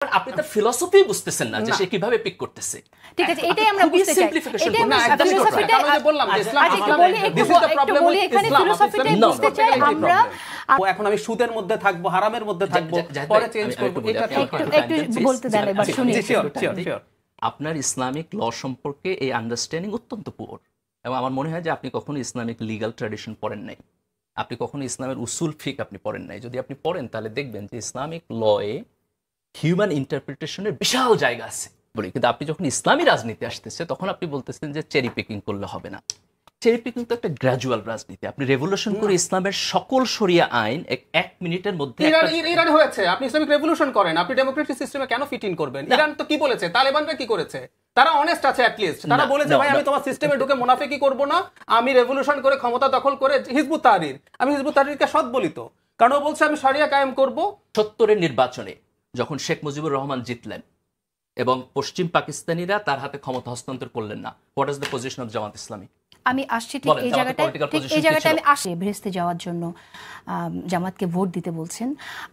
আপনি তার ফিলসফি বুঝতেছেন না যে সে কিভাবে পিক করতেছে। ঠিক আছে, এটাই আমরা বুঝতে চাই। এটাই আমরা ফিলসফিটা বললাম যে Islam this is the problem with Islam. ফিলসফিটাই বুঝতে চাই আমরা। এখন আমি সুদের মধ্যে থাকবো, হারামের মধ্যে থাকবো, পরে চেঞ্জ করব। এটা একটু বলতে দেন এবার শুনি। শিওর। আপনার ইসলামিক ল সম্পর্কে এই আন্ডারস্ট্যান্ডিং অত্যন্ত পুয়ার, এবং আমার মনে হয় যে আপনি কখনো ইসলামিক লিগ্যাল ট্র্যাডিশন পড়েন নাই, আপনি কখনো ইসলামের উসুল ফিক আপনি পড়েন নাই। যদি আপনি পড়েন তাহলে দেখবেন যে ইসলামিক লয়ে হিউম্যান ইন্টারপ্রিটেশনের বিশাল জায়গা আছে বলি। কিন্তু আপনি যখন ইসলামী রাজনীতি আসতেছে তখন আপনি বলতেছেন যে চেরি পিকিং করলে হবে না। চেরি পিকিং তো একটা গ্র্যাজুয়াল রাজনীতি। আপনি রেভলিউশন করে ইসলামের সকল শরিয়া আইন এক মিনিটের মধ্যে ইরান হয়েছে। আপনি ইসলামিক রেভলিউশন করেন, আপনি ডেমোক্রেটিক সিস্টেমে কেন ফিট ইন করবেন? ইরান তো কি বলেছে, তালেবানরা কি করেছে? তারা অনেস্ট আছে অ্যাট লিস্ট। তারা বলেছে ভাই আমি তোমার সিস্টেমে ঢুকে মুনাফিকি করব না, আমি রেভলিউশন করে ক্ষমতা দখল করে হিজবুত তাহরির, আমি হিজবুত তাহরিরকে সৎ বলি তো, কারণ ও বলছে আমি শরিয়া কায়েম করব। ৭০-এর নির্বাচনে যখন শেখ মুজিবুর রহমান জিতলেন এবং পশ্চিম পাকিস্তানিরা তার হাতে ক্ষমতা হস্তান্তর করলেন না, what is the position of Jamaat Islami? আমি আসছি ঠিক এই জায়গাটায় আমি আসি। ভেস্তে যাওয়ার জন্য জামাতকে ভোট দিতে বলছেন,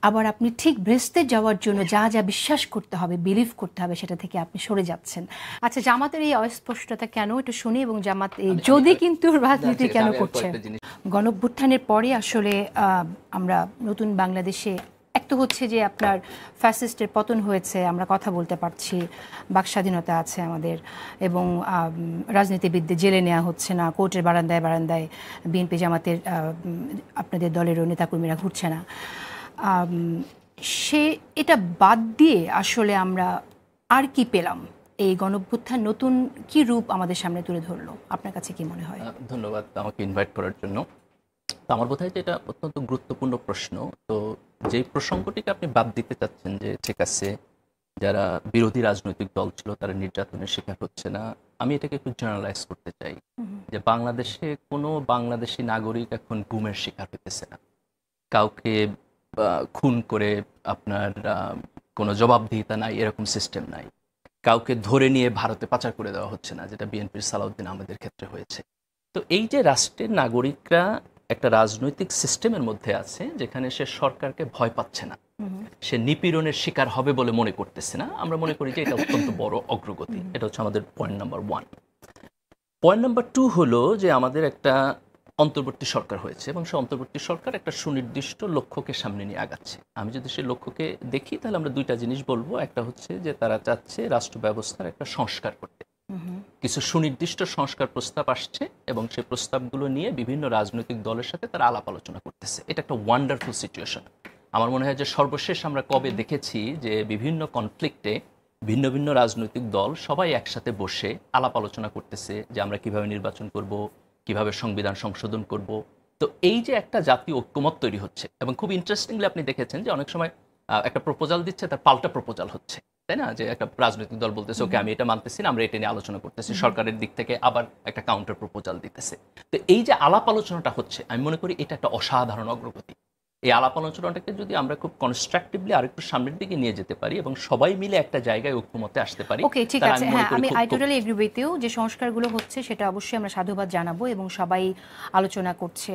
আবার আপনি ঠিক ভেস্তে যাওয়ার জন্য যা যা বিশ্বাস করতে হবে, বিলিভ করতে হবে, সেটা থেকে আপনি সরে যাচ্ছেন। আচ্ছা, জামাতের এই অস্পষ্টতা কেন একটু শুনি, এবং জামাত যদি কিন্তু রাজনীতি কেন করছে? গণঅভ্যুত্থানের পরে আসলে আমরা নতুন বাংলাদেশে এক তো হচ্ছে যে আপনার ফ্যাসিস্টের পতন হয়েছে, আমরা কথা বলতে পারছি, বাক স্বাধীনতা আছে আমাদের, এবং রাজনীতিবিদদের জেলে নেওয়া হচ্ছে না, কোর্টের বারান্দায় বারান্দায় বিএনপি জামাতের আপনাদের দলেরও নেতাকর্মীরা ঘুরছে না। এটা বাদ দিয়ে আসলে আমরা আর কি পেলাম? এই গণঅভ্যুত্থান নতুন কি রূপ আমাদের সামনে তুলে ধরলো? আপনার কাছে কি মনে হয়? ধন্যবাদ আমাকে ইনভাইট করার জন্য। আমার বোধ হয় যে এটা অত্যন্ত গুরুত্বপূর্ণ প্রশ্ন। তো যেই প্রসঙ্গটিকে আপনি বাদ দিতে চাচ্ছেন যে ঠিক আছে যারা বিরোধী রাজনৈতিক দল ছিল তারা নির্যাতনের শিকার হচ্ছে না, আমি এটাকে একটু জেনারেলাইজ করতে চাই যে বাংলাদেশে কোনো বাংলাদেশি নাগরিক এখন গুমের শিকার হতেছে না, কাউকে খুন করে আপনার কোনো জবাবদিহিতা নাই এরকম সিস্টেম নাই, কাউকে ধরে নিয়ে ভারতে পাচার করে দেওয়া হচ্ছে না, যেটা বিএনপির সালাউদ্দিন আহমেদের ক্ষেত্রে হয়েছে। তো এই যে রাষ্ট্রের নাগরিকরা একটা রাজনৈতিক সিস্টেমের মধ্যে আছে যেখানে সে সরকারকে ভয় পাচ্ছে না, সে নিপীড়নের শিকার হবে বলে মনে করতেছে না, আমরা মনে করি যে এটা অত্যন্ত বড় অগ্রগতি। এটা হচ্ছে আমাদের পয়েন্ট নাম্বার 1। পয়েন্ট নাম্বার 2 হলো যে আমাদের একটা অন্তর্বর্তী সরকার হয়েছে এবং সে অন্তর্বর্তী সরকার একটা সুনির্দিষ্ট লক্ষ্যকে সামনে নিয়ে আগাচ্ছে। আমি যদি সেই লক্ষ্যকে দেখি তাহলে আমরা দুইটা জিনিস বলবো। একটা হচ্ছে যে তারা চাচ্ছে রাষ্ট্র ব্যবস্থার একটা সংস্কার করতে, কিছু সুনির্দিষ্ট সংস্কার প্রস্তাব আসছে এবং সেই প্রস্তাবগুলো নিয়ে বিভিন্ন রাজনৈতিক দলের সাথে তারা আলাপ আলোচনা করতেছে। এটা একটা ওয়ান্ডারফুল সিচুয়েশন। আমার মনে হয় যে সর্বশেষ আমরা কবে দেখেছি যে বিভিন্ন কনফ্লিক্টে ভিন্ন ভিন্ন রাজনৈতিক দল সবাই একসাথে বসে আলাপ আলোচনা করতেছে যে আমরা কিভাবে নির্বাচন করব, কিভাবে সংবিধান সংশোধন করব। তো এই যে একটা জাতীয় ঐক্যমত তৈরি হচ্ছে, এবং খুব ইন্টারেস্টিংলি আপনি দেখেছেন যে অনেক সময় একটা প্রপোজাল দিচ্ছে তার পাল্টা প্রপোজাল হচ্ছে, তাই না? যে একটা রাজনৈতিক দল বলতেছে ওকে আমি এটা মানতেছি না, আমরা এটা নিয়ে আলোচনা করতেছি, সরকারের দিক থেকে আবার একটা কাউন্টার প্রপোজাল দিতেছে। তো এই যে আলাপ আলোচনাটা হচ্ছে, আমি মনে করি এটা একটা অসাধারণ অগ্রগতি। এই আলাপ আলোচনাটাকে যদি আমরা খুব কনস্ট্রাকটিভলি আরেকটু সামনের দিকে নিয়ে যেতে পারি এবং সবাই মিলে একটা জায়গায় ঐক্যমতে আসতে পারি। ওকে, ঠিক আছে, হ্যাঁ, আমি I totally agree with you যে সংস্কারগুলো হচ্ছে সেটা অবশ্যই আমরা সাধুবাদ জানাবো এবং সবাই আলোচনা করছে।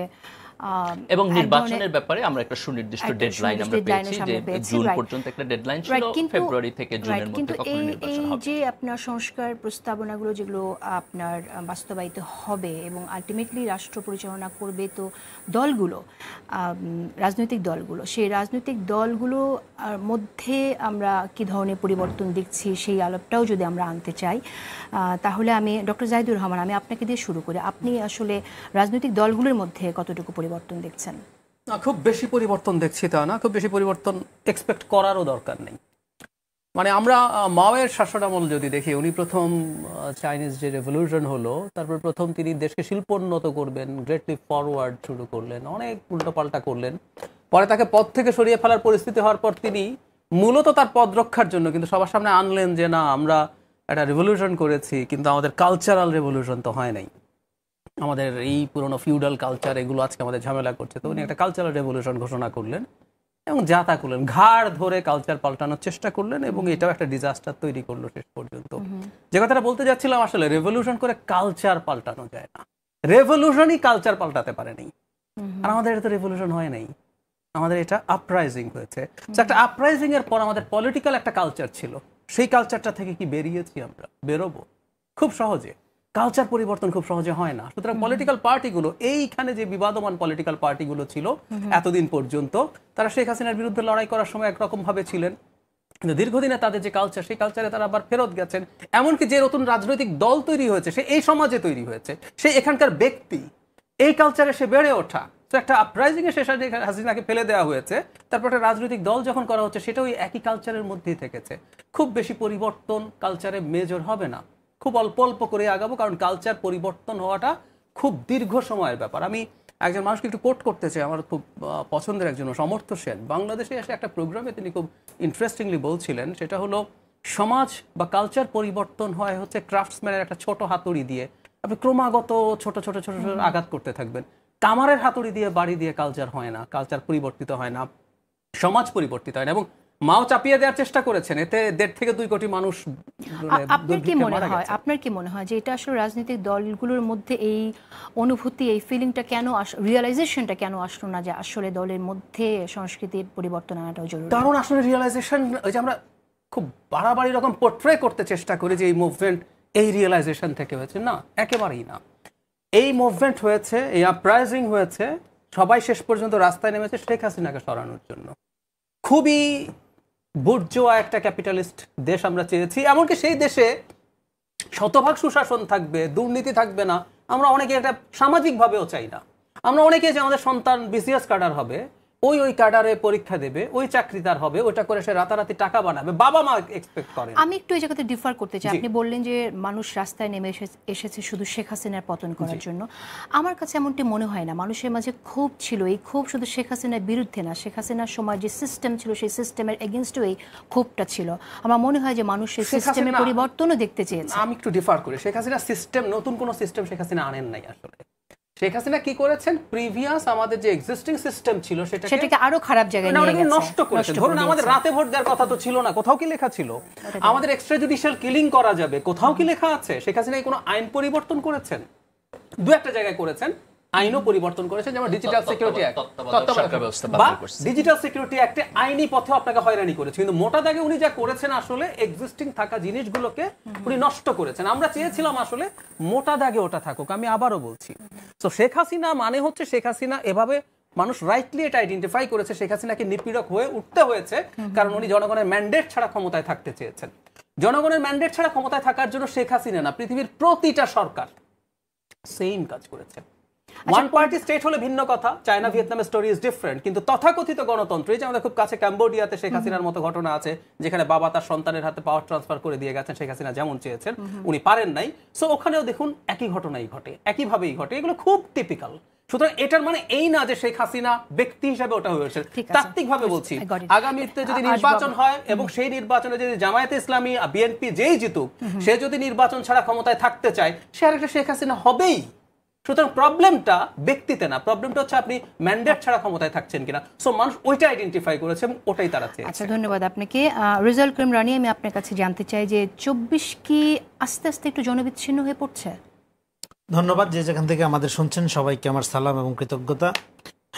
এবং নির্বাচনের ব্যাপারে আমরা একটা সুনির্দিষ্ট ডেডলাইন আমরা পেয়েছি যে জুন পর্যন্ত একটা ডেডলাইন ছিল, ফেব্রুয়ারি থেকে জুনের মধ্যে কখন নির্বাচন হবে। এই যে আপনার সংস্কার প্রস্তাবনাগুলো যেগুলো আপনার বাস্তবায়িত হবে এবং আলটিমেটলি রাষ্ট্র পরিচালনা করবে তো দলগুলো, রাজনৈতিক দলগুলো, সেই রাজনৈতিক দলগুলোর মধ্যে আমরা কি ধরনের পরিবর্তন দেখছি সেই আলাপটাও যদি আমরা আনতে চাই, তাহলে আমি ডক্টর জাহিদুর রহমান, আমি আপনাকে দিয়ে শুরু করি। আপনি আসলে রাজনৈতিক দলগুলোর মধ্যে কতটুকু পরিবর্তন দেখছেন? না, খুব বেশি পরিবর্তন দেখছি তা না, খুব বেশি পরিবর্তন এক্সপেক্ট করারও দরকার নেই। মানে আমরা মাওয়ের শাসনামল যদি দেখি, উনি প্রথম চাইনিজ যে রেভলিউশন হলো তারপর প্রথম তিনি দেশকে শিল্পোন্নত করবেন, গ্রেটলি ফরওয়ার্ড শুরু করলেন, অনেক উল্টোপাল্টা করলেন। পরে তাকে পদ থেকে সরিয়ে ফেলার পরিস্থিতি হওয়ার পর তিনি মূলত তার পদ রক্ষার জন্য কিন্তু সবার সামনে আনলেন যে না আমরা একটা রেভলিউশন করেছি, কিন্তু আমাদের কালচারাল রেভলিউশন তো হয় নাই, আমাদের এই পুরনো ফিউডাল কালচার এগুলো আজকে আমাদের ঝামেলা করছে। তো উনি একটা কালচারাল রেভলিউশন ঘোষণা করলেন এবং যা তা করলেন, ঘাড় ধরে কালচার পাল্টানোর চেষ্টা করলেন এবং এটাও একটা ডিজাস্টার তৈরি করলো শেষ পর্যন্ত। যে কথাটা বলতে যাচ্ছিলাম, আসলে রেভলিউশন করে কালচার পাল্টানো যায় না, রেভলিউশনই কালচার পাল্টাতে পারেনি। আর আমাদের এটা তো রেভলিউশন হয় নাই, আমাদের এটা আপরাইজিং হয়েছে। একটা আপরাইজিং এর পর আমাদের পলিটিক্যাল একটা কালচার ছিল, সেই কালচারটা থেকে কি বেরিয়েছি আমরা? বেরোবো খুব সহজে? কালচার পরিবর্তন খুব সহজে হয় না। সুতরাং পলিটিক্যাল পার্টিগুলো, এইখানে যে বিবাদমান পলিটিক্যাল পার্টিগুলো ছিল এতদিন পর্যন্ত, তারা শেখ হাসিনার বিরুদ্ধে লড়াই করার সময় একরকম ভাবে ছিলেন, কিন্তু দীর্ঘদিনে তাদের যে কালচার, সেই কালচারে তারা আবার ফেরত গেছেন। এমনকি যে নতুন রাজনৈতিক দল তৈরি হয়েছে, সে এই সমাজে তৈরি হয়েছে, সে এখানকার ব্যক্তি, এই কালচারে সে বেড়ে ওঠা। তো একটা আপরাইজিং এ শেষ হাসিনাকে ফেলে দেওয়া হয়েছে, তারপর একটা রাজনৈতিক দল যখন করা হচ্ছে, সেটা ওই একই কালচারের মধ্যেই থেকেছে। খুব বেশি পরিবর্তন কালচারে মেজর হবে না, খুব অল্প অল্প করে আগাবো, কারণ কালচার পরিবর্তন হওয়াটা খুব দীর্ঘ সময়ের ব্যাপার। আমি একজন মানুষকে একটু কোট করতে চাই, আমার খুব পছন্দের একজন সমর্থ সেন, বাংলাদেশে এসে একটা প্রোগ্রামে তিনি খুব ইন্টারেস্টিংলি বলছিলেন, সেটা হলো সমাজ বা কালচার পরিবর্তন হয় হচ্ছে ক্রাফটসম্যানের একটা ছোট হাতুড়ি দিয়ে। আপনি ক্রমাগত ছোট ছোট ছোট ছোট আঘাত করতে থাকবেন। কামারের হাতুড়ি দিয়ে, বাড়ি দিয়ে কালচার হয় না, কালচার পরিবর্তিত হয় না, সমাজ পরিবর্তিত হয় না। এবং মাও চাপিয়ে দেওয়ার চেষ্টা করেছেন, এতে 1.5 থেকে 2 কোটি মানুষ। আপনার কি মনে হয় যে এটা আসলে রাজনৈতিক দলগুলোর মধ্যে এই অনুভূতি, এই ফিলিংটা কেন, রিয়েলাইজেশনটা কেন আসলো না যে আসলে দলের মধ্যে সংস্কৃতির পরিবর্তন আনাটাও জরুরি? কারণ আসলে রিয়েলাইজেশন, ওই যে আমরা খুব বাড়াবাড়ি রকম পোর্ট্রে করতে চেষ্টা করি যে এই মুভমেন্ট এই রিয়েলাইজেশন থেকে হয়েছে, না, একেবারেই না। এই মুভমেন্ট হয়েছে, এই আপরাইজিং হয়েছে, সবাই শেষ পর্যন্ত রাস্তায় নেমেছে শেখ হাসিনাকে সরানোর জন্য। খুবই বুর্জোয়া একটা ক্যাপিটালিস্ট দেশ আমরা চেয়েছি, এমনকি সেই দেশে শতভাগ সুশাসন থাকবে, দুর্নীতি থাকবে না। আমরা অনেকে এটা সামাজিকভাবেও চাই না। আমরা অনেকে যে আমাদের সন্তান বিসিএস ক্যাডার হবে, ওই ক্যাডারে পরীক্ষা দেবে, ওই চাকরি তার হবে, ওইটা করে সে রাতারাতি টাকা বানাবে, বাবা মা এক্সপেক্ট করে। আমি একটু এই জায়গাতে ডিফার করতে চাই। আপনি বললেন যে মানুষ রাস্তায় নেমে এসেছে শুধু শেখ হাসিনার পতন করার জন্য। আমার কাছে এমনটি মনে হয় না। মানুষের মাঝে ক্ষোভ ছিল, এই ক্ষোভ শুধু শেখ হাসিনার বিরুদ্ধে না, শেখ হাসিনার সময় যে সিস্টেম ছিল সেই সিস্টেমের এগেইনস্টও এই ক্ষোভটা ছিল। আমার মনে হয় যে মানুষ সেই সিস্টেমের পরিবর্তনও দেখতে চেয়েছে। আমি একটু ডিফার করি, শেখ হাসিনা সিস্টেম, নতুন কোনো সিস্টেম শেখ হাসিনা আনেন নাই। আসলে শেখ হাসিনা কি করেছেন, প্রিভিয়াস আমাদের যে এক্সিস্টিং সিস্টেম ছিল সেটাকে আরো খারাপ জায়গায় নিয়ে গেছে, নষ্ট করেছে। ধরুন আমাদের রাতে ভোট দেওয়ার কথা তো ছিল না, কোথাও কি লেখা ছিল? আমাদের এক্সট্রা জুডিশিয়াল কিলিং করা যাবে, কোথাও কি লেখা আছে? শেখ হাসিনা কোনো আইন পরিবর্তন করেছেন? দু একটা জায়গায় করেছেন, আইনও পরিবর্তন করেছেন, যেমন ডিজিটাল সিকিউরিটি অ্যাক্ট, বা ডিজিটাল সিকিউরিটি অ্যাক্টে আইনি পথে আপনাকে হয়রানি করেছে। কিন্তু মোটা দাগে উনি যা করেছেন, আসলে এক্সিস্টিং থাকা জিনিসগুলোকে উনি নষ্ট করেছেন। আমরা চেয়েছিলাম আসলে মোটা দাগে ওটা থাকুক। আমি আবারও বলছি, তো শেখ হাসিনা মানে হচ্ছে, শেখ হাসিনা এভাবে মানুষ রাইটলি এটা আইডেন্টিফাই করেছে, শেখ হাসিনাকে নিপীড়ক হয়ে উঠতে হয়েছে, কারণ উনি জনগণের ম্যান্ডেট ছাড়া ক্ষমতায় থাকতে চেয়েছেন। জনগণের ম্যান্ডেট ছাড়া ক্ষমতায় থাকার জন্য শেখ হাসিনা না, পৃথিবীর প্রতিটা সরকার সেম কাজ করেছে। ওয়ান পার্টি স্টেট হলে ভিন্ন কথা, চায়না ভিয়েতনামের স্টোরি ইজ ডিফারেন্ট, কিন্তু তথাকথিত গণতন্ত্র, এই যে আমাদের খুব কাছে ক্যাম্বোডিয়াতে শেখ হাসিনার মতো ঘটনা আছে, যেখানে বাবা তার সন্তানের হাতে পাওয়ার ট্রান্সফার করে দিয়ে গেছেন, শেখ হাসিনা যেমন চেয়েছেন উনি পারেন নাই। সো ওখানেও দেখুন একই ঘটনাই ঘটে, একইভাবেই ঘটে, এগুলো খুব টিপিক্যাল। সুতরাং এটার মানে এই না যে শেখ হাসিনা ব্যক্তি হিসেবে ওটা হয়েছে। তাত্ত্বিকভাবে বলছি, আগামীতে যদি নির্বাচন হয় এবং সেই নির্বাচনে যদি জামায়াতে ইসলামী, বিএনপি যেই জিতুক, সে যদি নির্বাচন ছাড়া ক্ষমতায় থাকতে চায়, সে আরেকটা শেখ হাসিনা হবেই। সুতরাং প্রবলেমটা ব্যক্তিতে না, প্রবলেমটা হচ্ছে আপনি ম্যান্ডেট ছাড়া ক্ষমতায় থাকছেন কিনা। সো মানুষ ওইটা আইডেন্টিফাই করেছে এবং ওটাই তারা চেয়েছে। আচ্ছা, ধন্যবাদ আপনাকে। রেজাল্ট করিম রানী, আমি আপনার কাছে জানতে চাই যে 24 কি আস্তে আস্তে একটু জনবিচ্ছিন্ন হয়ে পড়ছে? ধন্যবাদ। যে যেখান থেকে আমাদের শুনছেন সবাইকে আমার সালাম এবং কৃতজ্ঞতা।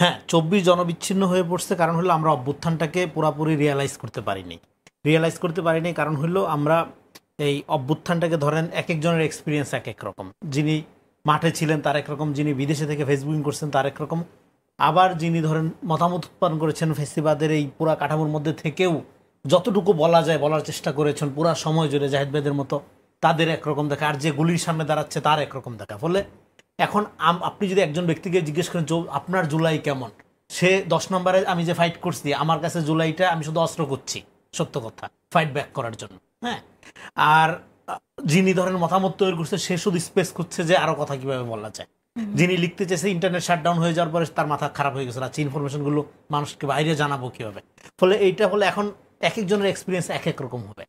হ্যাঁ, 24 জনবিচ্ছিন্ন হয়ে পড়ছে, কারণ হলো আমরা অভ্যুত্থানটাকে পুরোপুরি রিয়েলাইজ করতে পারিনি। কারণ হলো আমরা এই অভ্যুত্থানটাকে ধরেন এক একজনের এক্সপিরিয়েন্স এক এক রকম। যিনি মাঠে ছিলেন তার একরকম, যিনি বিদেশে থেকে ফেসবুকিং করছেন তার একরকম, আবার যিনি ধরেন মতামত উৎপাদন করেছেন ফেস্টিভালের এই পুরা কাঠামোর মধ্যে থেকেও যতটুকু বলা যায় বলার চেষ্টা করেছেন পুরা সময় জুড়ে জাহিদ ভাইদের মতো, তাদের একরকম দেখা, আর যে গুলির সামনে দাঁড়াচ্ছে তার একরকম দেখা। ফলে এখন আপনি যদি একজন ব্যক্তিকে জিজ্ঞেস করেন আপনার জুলাই কেমন, সে 10 নম্বরে আমি যে ফাইট করছি, আমার কাছে জুলাইটা আমি শুধু অস্ত্র করছি, সত্য কথা, ফাইট ব্যাক করার জন্য। হ্যাঁ, আর যিনি ধরেন মতামত তৈরি করছে সে শুধু স্পেস করছে যে আরো কথা কিভাবে বলা যায়। যিনি লিখতে চেয়েছে ইন্টারনেট শাটডাউন হয়ে যাওয়ার পরে তার মাথা খারাপ হয়ে গেছে, আচ্ছা ইনফরমেশনগুলো মানুষকে বাইরে জানাবো কিভাবে। ফলে এইটা হলে এখন এক একজনের এক্সপিরিয়েন্স এক এক রকম হবে।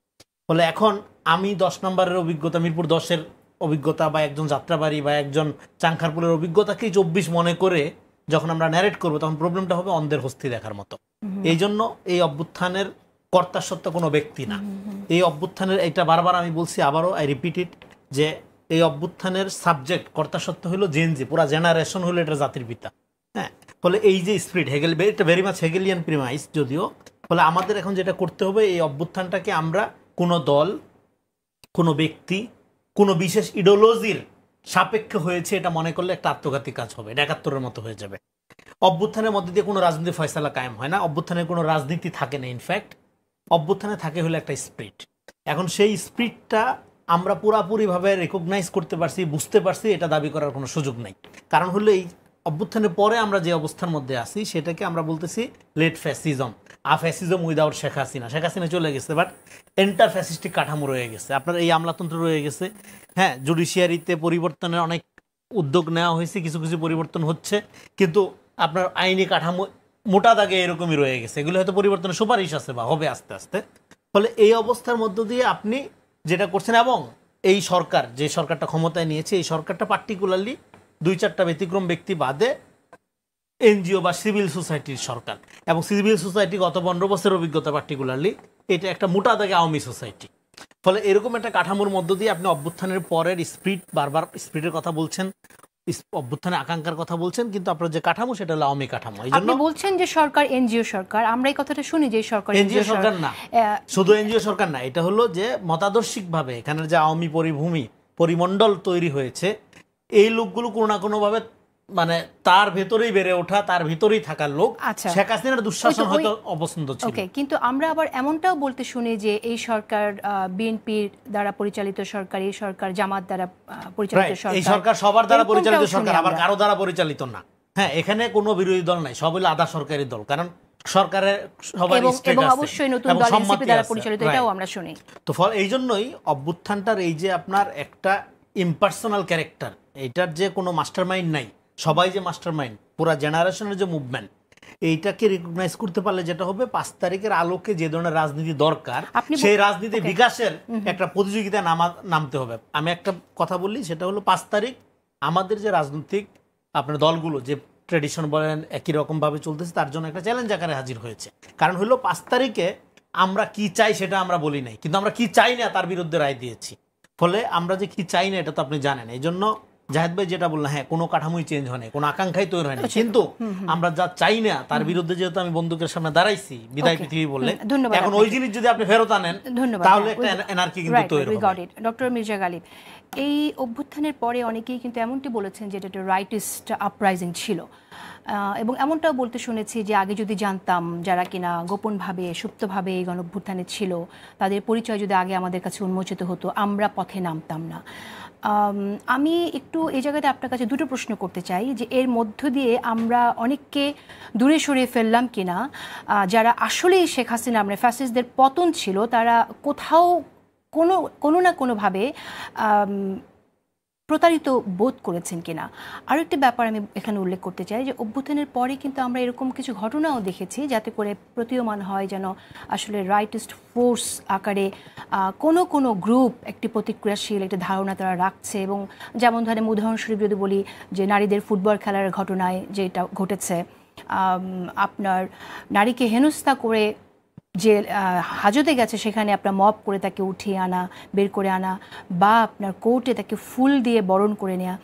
ফলে এখন আমি 10 নম্বরের অভিজ্ঞতা, মিরপুর 10-এর অভিজ্ঞতা, বা একজন যাত্রাবাড়ি বা একজন চাংখারপুলের অভিজ্ঞতাকেই 24 মনে করে যখন আমরা ন্যারেট করবো, তখন প্রবলেমটা হবে অন্ধের হস্তি দেখার মতো। এই জন্য এই অভ্যুত্থানের কর্তা সত্য কোনো ব্যক্তি না। এই অভ্যুত্থানের, এটা বারবার আমি বলছি, আবারও আই রিপিট ইট, যে এই অভ্যুত্থানের সাবজেক্ট কর্তা সত্য হলো জেনজি, পুরা জেনারেশন হলো এটা জাতির পিতা। হ্যাঁ, ফলে এই যে স্পিরিট হেগেল, এটা ভেরি মাচ হেগেলিয়ান প্রিমাইস যদিও, ফলে আমাদের এখন যেটা করতে হবে এই অভ্যুত্থানটাকে আমরা কোনো দল, কোনো ব্যক্তি, কোনো বিশেষ ইডিওলজির সাপেক্ষে হয়েছে এটা মনে করলে একটা আত্মঘাতী কাজ হবে, এটা ৭১-এর মতো হয়ে যাবে। অভ্যুত্থানের মধ্যে দিয়ে কোনো রাজনীতি ফয়সালা কায়েম হয় না, অভ্যুত্থানের কোনো রাজনীতি থাকে না। ইনফ্যাক্ট অভ্যুত্থানে থাকে হলো একটা স্পিরিট। এখন সেই স্পিরিটটা আমরা পুরাপুরিভাবে রেকগনাইজ করতে পারছি, বুঝতে পারছি, এটা দাবি করার কোনো সুযোগ নেই। কারণ হলো এই অভ্যুত্থানের পরে আমরা যে অবস্থার মধ্যে আছি সেটাকে আমরা বলতেছি late fascism, fascism without Sheikh Hasina. Sheikh Hasina চলে গেছে, বাট এন্টার ফ্যাসিস্টিক কাঠামো রয়ে গেছে, আপনার এই আমলাতন্ত্র রয়ে গেছে। হ্যাঁ, জুডিশিয়ারিতে পরিবর্তনের অনেক উদ্যোগ নেওয়া হয়েছে, কিছু কিছু পরিবর্তন হচ্ছে, কিন্তু আপনার আইনি কাঠামো মোটা দাগে এরকমই রয়ে গেছে। এগুলো হয়তো পরিবর্তনের সুপারিশ আছে বা হবে আস্তে আস্তে। ফলে এই অবস্থার মধ্য দিয়ে আপনি যেটা করছেন, এবং এই সরকার যে সরকারটা ক্ষমতায় নিয়েছে এই সরকারটা পার্টিকুলারলি ২-৪টা ব্যতিক্রম ব্যক্তি বাদে এনজিও বা সিভিল সোসাইটির সরকার, এবং সিভিল সোসাইটি গত ১৫ বছরের অভিজ্ঞতা পার্টিকুলারলি এটা একটা মোটা দাগে আওয়ামী সোসাইটি। ফলে এরকম একটা কাঠামোর মধ্য দিয়ে আপনি অভ্যুত্থানের পরের স্পিরিট, বারবার স্পিরিটের কথা বলছেন, অভ্যুত্থানের আকাঙ্ক্ষার কথা বলছেন, কিন্তু আপনার যে কাঠামো সেটা হলো আওয়ামী কাঠামো। এই জন্য আপনি বলছেন যে সরকার এনজিও সরকার, আমরা এই কথাটা শুনি যে সরকার এনজিও সরকার না, শুধু এনজিও সরকার না, এটা হলো যে মতাদর্শিকভাবে এখানের যে আওয়ামী পরিমণ্ডল তৈরি হয়েছে, এই লোকগুলো কোনো না কোনোভাবে মানে তার ভেতরেই বেড়ে ওঠা, তার ভিতরেই থাকার লোক। শেখ হাসিনার দুঃশাসন হয়তো অপছন্দ ছিল, কিন্তু আমরা আবার এমনটাও বলতে শুনি যে এই সরকার বিএনপির দ্বারা পরিচালিত সরকার, এই সরকার জামাত দ্বারা পরিচালিত সরকার, এই সরকার সবার দ্বারা পরিচালিত সরকার, আবার কারো দ্বারা পরিচালিত না। হ্যাঁ, এখানে কোনো বিরোধী দল নাই, সব হলো আধা সরকারি দল, কারণ সরকারের সবার এবং অবশ্যই নতুন দল এনসিপি দ্বারা পরিচালিত, এটাও আমরা শুনি। তো এই জন্যই অভ্যুত্থানটার এই যে আপনার একটা ইম্পার্সোনাল ক্যারেক্টার, এইটার যে কোনো মাস্টারমাইন্ড নাই, সবাই যে মাস্টারমাইন্ড, পুরা জেনারেশনের যে মুভমেন্ট, এইটাকে রিকগনাইজ করতে পারলে যেটা হবে ৫ তারিখের আলোকে যে ধরনের রাজনীতি দরকার সেই রাজনীতি বিকাশের একটা প্রতিযোগিতায় নামতে হবে। আমি একটা কথা বললি, সেটা হলো ৫ তারিখ আমাদের যে রাজনৈতিক আপনার দলগুলো যে ট্রেডিশন বলেন একই রকম ভাবে চলতেছে, তার জন্য একটা চ্যালেঞ্জ আকারে হাজির হয়েছে। কারণ হলো ৫ তারিখে আমরা কি চাই সেটা আমরা বলি নাই, কিন্তু আমরা কি চাই না তার বিরুদ্ধে রায় দিয়েছি। ফলে আমরা যে কি চাই না এটা তো আপনি জানেন। এই জন্য জাহেদ ভাই যেটা বললেন, হ্যাঁ, কোনো কাঠামোই চেঞ্জ হয়নি, কোনো আকাঙ্ক্ষাই তৈরি হয়নি, কিন্তু আমরা যা চাই না তার বিরুদ্ধে যেহেতু আমি বন্দুকের সামনে দাঁড়াইছি বিদায় পৃথিবী বললে, এখন ওই জিনিস যদি আপনি ফেরত আনেন তাহলে একটা এনার্কি কিন্তু তৈরি হবে। ডক্টর মির্জা গালিব, এই অভ্যুত্থানের পরে অনেকেই কিন্তু এমনটি বলেছেন যে এটা একটা রাইটিস্ট আপরাইজিং ছিল, এবং এমনটাও বলতে শুনেছি যে আগে যদি জানতাম যারা কিনা গোপনভাবে সুপ্তভাবে এই গণঅভ্যুত্থানে ছিল, তাদের পরিচয় যদি আগে আমাদের কাছে উন্মোচিত হতো, আমরা পথে নামতাম না। আমি একটু এই জায়গাতে আপনার কাছে দুটো প্রশ্ন করতে চাই যে এর মধ্য দিয়ে আমরা অনেককে দূরে সরিয়ে ফেললাম কিনা, যারা আসলেই শেখ হাসিনা মানে ফ্যাসিস্টদের পতন ছিল, তারা কোথাও কোনো না কোনোভাবে প্রতারিত বোধ করেছেন কিনা। আরও একটি ব্যাপার আমি এখানে উল্লেখ করতে চাই যে অভ্যুত্থানের পরে কিন্তু আমরা এরকম কিছু ঘটনাও দেখেছি যাতে করে প্রতীয়মান হয় যেন আসলে রাইটিস্ট ফোর্স আকারে কোনো গ্রুপ একটি প্রতিক্রিয়াশীল একটি ধারণা তারা রাখছে, এবং যেমন ধরেন উদাহরণস্বরূপ যদি বলি যে নারীদের ফুটবল খেলার ঘটনায় যেটা ঘটেছে, আপনার নারীকে হেনস্থা করে যে হাজতে গেছে সেখানে আপনার মব করে তাকে উঠিয়ে আনা, বের করে আনা, বা আপনার কোর্টে তাকে ফুল দিয়ে বরণ করে নেওয়া,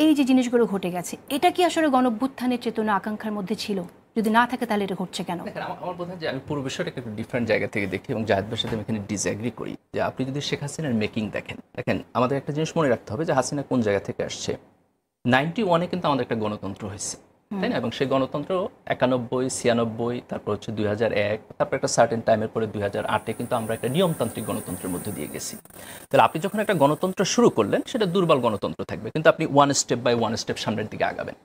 এই যে জিনিসগুলো ঘটে গেছে, এটা কি আসলে গণঅভ্যুত্থানের চেতনা আকাঙ্ক্ষার মধ্যে ছিল? যদি না থাকে তাহলে এটা ঘটছে কেন? আমার বোধ হয় যে আমি পুরো বিষয়টাকে একটু ডিফারেন্ট জায়গা থেকে দেখি, এবং জাহেদ ভাইয়ের সাথে আমি এখানে ডিসএগ্রি করি। যে আপনি যদি শেখ হাসিনার মেকিং দেখেন, আমাদের একটা জিনিস মনে রাখতে হবে যে হাসিনা কোন জায়গা থেকে আসছে। 91-এ কিন্তু আমাদের একটা গণতন্ত্র হয়েছে, তাই না? এবং সেই গণতন্ত্র 91, 96, তারপর হচ্ছে 2001, তারপর একটা সার্টেন টাইমের পরে 2008-এ কিন্তু আমরা একটা নিয়মতান্ত্রিক গণতন্ত্রের মধ্যে দিয়ে গেছি। তাহলে আপনি যখন একটা গণতন্ত্র শুরু করলেন সেটা দুর্বল গণতন্ত্র থাকবে, কিন্তু আপনি one step by one step সামনের দিকে আগাবেন।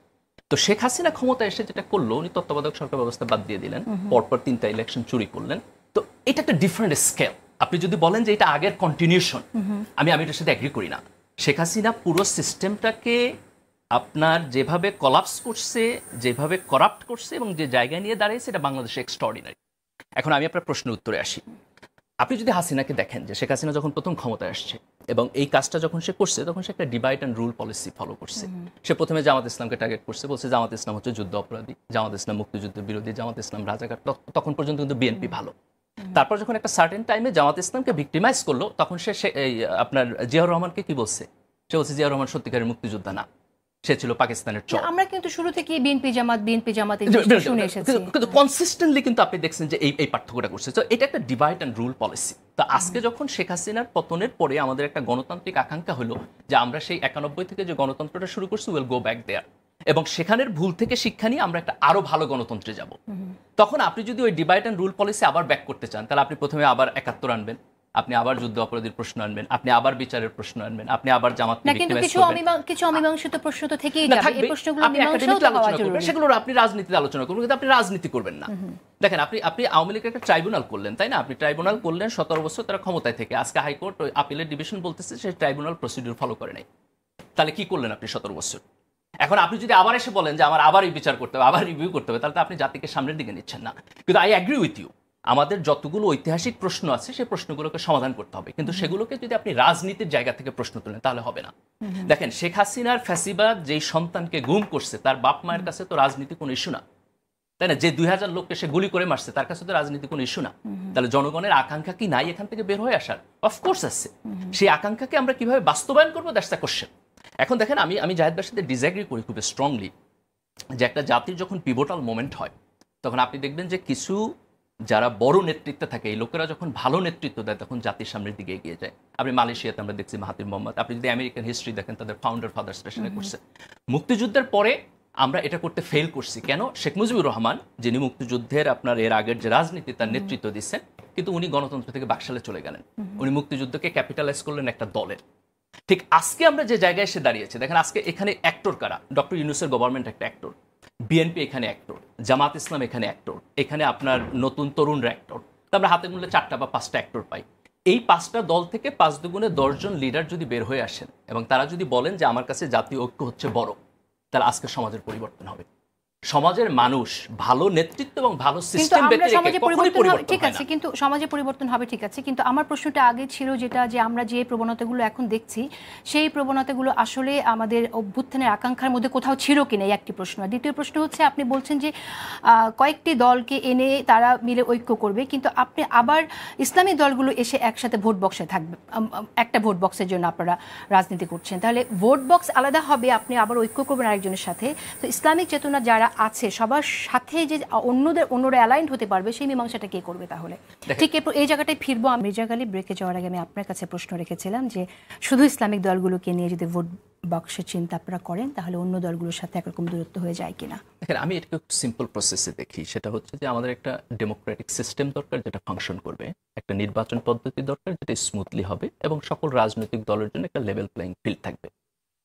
তো শেখ হাসিনা ক্ষমতা এসে যেটা করলো, উনি তত্ত্বাবধায়ক সরকার ব্যবস্থা বাদ দিয়ে দিলেন, পরপর 3টা ইলেকশন চুরি করলেন। তো এটা একটা ডিফারেন্ট স্কেল। আপনি যদি বলেন যে এটা আগের কন্টিনিউশন, আমি এটার সাথে এগ্রি করি না। শেখ হাসিনা পুরো সিস্টেমটাকে আপনার যেভাবে কলাপস করছে, যেভাবে করাপ্ট করছে এবং যে জায়গায় নিয়ে দাঁড়িয়েছে, এটা বাংলাদেশে এক্সট্রাঅর্ডিনারি। এখন আমি আপনার প্রশ্নের উত্তরে আসি। আপনি যদি হাসিনাকে দেখেন যে শেখ হাসিনা যখন প্রথম ক্ষমতায় আসছে এবং এই কাজটা যখন সে করছে, তখন সে একটা divide and rule policy follow করছে। সে প্রথমে জামাত ইসলামকে টার্গেট করছে, বলছে জামাত ইসলাম হচ্ছে যুদ্ধ অপরাধী, জামাত ইসলাম মুক্তিযুদ্ধ বিরোধী, জামাত ইসলাম রাজাকার। তখন পর্যন্ত কিন্তু বিএনপি ভালো। তারপর যখন একটা সার্টেন টাইমে জামাত ইসলামকে ভিক্টিমাইজ করলো, তখন সে আপনার জিয়াউর রহমানকে কি বলছে? সে বলছে জিয়াউর রহমান সত্যিকারের মুক্তিযোদ্ধা না, সে ছিল পাকিস্তানের চর। আমরা কিন্তু শুরু থেকে বিএনপি জামাত শুনে এসেছি, কিন্তু কনসিস্টেন্টলি কিন্তু আপনি দেখছেন যে এই পার্থক্যটা করছে। তো এটা একটা ডিভাইড অ্যান্ড রুল পলিসি। তো আজকে যখন শেখ হাসিনার পতনের পরে আমাদের একটা গণতান্ত্রিক আকাঙ্ক্ষা হলো যে আমরা সেই 91 থেকে যে গণতন্ত্রটা শুরু করছি, উইল গো ব্যাক দেয়ার, এবং সেখানের ভুল থেকে শিক্ষা নিয়ে আমরা একটা আরো ভালো গণতন্ত্রে যাব। তখন আপনি যদি ওই ডিভাইড অ্যান্ড রুল পলিসি আবার ব্যাক করতে চান, তাহলে আপনি প্রথমে আবার 71 আনবেন, আপনি আবার যুদ্ধ অপরাধীর প্রশ্ন আনবেন, আপনি আবার বিচারের প্রশ্ন আনবেন, আপনি আবার জামাত না, কিন্তু কিছু অমীমাংসিত প্রশ্ন তো থেকেই যাবে। এই প্রশ্নগুলো মীমাংসা হওয়া জরুরি। সেগুলো আপনি রাজনীতিতে আলোচনা করবেন, কিন্তু আপনি রাজনীতি করবেন না। দেখেন, আপনি আওয়ামী লীগের একটা ট্রাইব্যুনাল করলেন, তাই না? আপনি ট্রাইব্যুনাল করলেন 17 বছর তারা ক্ষমতায় থেকে। আজকে হাইকোর্ট আপিলের ডিভিশন বলতেছে সেই ট্রাইব্যুনাল প্রসিডিউর ফলো করে নাই। তাহলে কি করলেন আপনি 17 বছর? এখন আপনি যদি আবার এসে বলেন যে আমার আবার এই বিচার করতে হবে, আবার রিভিউ করতে হবে, তাহলে তো আপনি জাতিকে সামনের দিকে নিচ্ছেন না। কিন্তু আই অ্যাগ্রি উইথ ইউ, আমাদের যতগুলো ঐতিহাসিক প্রশ্ন আছে সেই প্রশ্নগুলোকে সমাধান করতে হবে, কিন্তু সেগুলোকে যদি আপনি রাজনীতির জায়গা থেকে প্রশ্ন তোলেন তাহলে হবে না। দেখেন, শেখ হাসিনার ফ্যাসিবাদ যেই সন্তানকে গুম করছে তার বাপ মায়ের কাছে তো রাজনীতি কোনো ইস্যু না, তাই না? যে 2000 লোককে সে গুলি করে মারছে তার কাছে তো রাজনীতি কোনো ইস্যু না। তাহলে জনগণের আকাঙ্ক্ষা কি নাই এখান থেকে বের হয়ে আসার? অফকোর্স আছে। সেই আকাঙ্ক্ষাকে আমরা কিভাবে বাস্তবায়ন করবো, দ্যাটস দ্য কোশ্চেন। এখন দেখেন, আমি জাহেদ ভাইয়ের সাথে ডিসএগ্রি করি খুব স্ট্রংলি যে একটা জাতির যখন পিভটাল মোমেন্ট হয় তখন আপনি দেখবেন যে কিছু যারা বড় নেতৃত্বে থাকে এই লোকেরা যখন ভালো নেতৃত্ব দেয় তখন জাতির সামনের দিকে এগিয়ে যায়। আপনি মালয়েশিয়াতে আমরা দেখছি মাহাতির মোহাম্মদ, আপনি যদি আমেরিকান হিস্ট্রি দেখেন তাদের ফাউন্ডার ফাদার স্পেশালি করছে। মুক্তিযুদ্ধের পরে আমরা এটা করতে ফেল করছি কেন? শেখ মুজিবুর রহমান, যিনি মুক্তিযুদ্ধের আপনার এর আগের যে রাজনীতি তার নেতৃত্ব দিচ্ছেন, কিন্তু উনি গণতন্ত্র থেকে বাকশালে চলে গেলেন। উনি মুক্তিযুদ্ধকে ক্যাপিটালাইজ করলেন একটা দলের। ঠিক আজকে আমরা যে জায়গায় এসে দাঁড়িয়েছি, দেখেন আজকে এখানে অ্যাক্টর কারা? ডক্টর ইউনূসের গভর্নমেন্ট একটা অ্যাক্টর, বিএনপি এখানে অ্যাক্টর, জামাত ইসলাম এখানে অ্যাক্টর, এখানে আপনার নতুন তরুণরা অ্যাক্টর। তো আমরা হাতে মূল্যে 4টা বা 5টা অ্যাক্টর পাই। এই 5টা দল থেকে 5 দুগুণে 10 জন লিডার যদি বের হয়ে আসেন এবং তারা যদি বলেন যে আমার কাছে জাতীয় ঐক্য হচ্ছে বড়, তাহলে আজকে সমাজের পরিবর্তন হবে। সমাজের মানুষ ভালো নেতৃত্ব এবং ভালো সিস্টেম ঠিক আছে, কিন্তু সমাজে পরিবর্তন হবে, ঠিক আছে, কিন্তু আমার প্রশ্নটা আগে ছিল যেটা যে আমরা যে প্রবণতাগুলো এখন দেখছি সেই প্রবণতাগুলো আসলে আমাদের অভ্যুত্থানের আকাঙ্ক্ষার মধ্যে কোথাও ছিল কিনা, এই একটি প্রশ্ন। আর দ্বিতীয় প্রশ্ন হচ্ছে, আপনি বলছেন যে কয়েকটি দলকে এনে তারা মিলে ঐক্য করবে, কিন্তু আপনি আবার ইসলামী দলগুলো এসে একসাথে ভোট বক্সে থাকবে, একটা ভোট বক্সের জন্য আপনারা রাজনীতি করছেন। তাহলে ভোট বক্স আলাদা হবে, আপনি আবার ঐক্য করবেন আরেকজনের সাথে। তো ইসলামিক চেতনা যারা আছে সবার সাথে যে অন্যরা অ্যালাইন্ড হতে পারবে সেই মীমাংসাটা কে করবে? তাহলে ঠিক এই জায়গাটায় ফিরবো। মির্জা গালিব, ব্রেকে যাওয়ার আগে আমি আপনার কাছে প্রশ্ন রেখেছিলাম যে শুধু ইসলামিক দলগুলোকে নিয়ে যদি ভোট বক্সের চিন্তা আপনারা করেন তাহলে অন্য দলগুলোর সাথে একরকম দূরত্ব হয়ে যায় কিনা? দেখেন, আমি এটাকে সিম্পল প্রসেসে দেখি। সেটা হচ্ছে যে আমাদের একটা ডেমোক্রেটিক সিস্টেম দরকার যেটা ফাংশন করবে, একটা নির্বাচন পদ্ধতি দরকার যেটা স্মুথলি হবে, এবং সকল রাজনৈতিক দলের জন্য একটা লেভেল প্লেইং ফিল্ড থাকবে।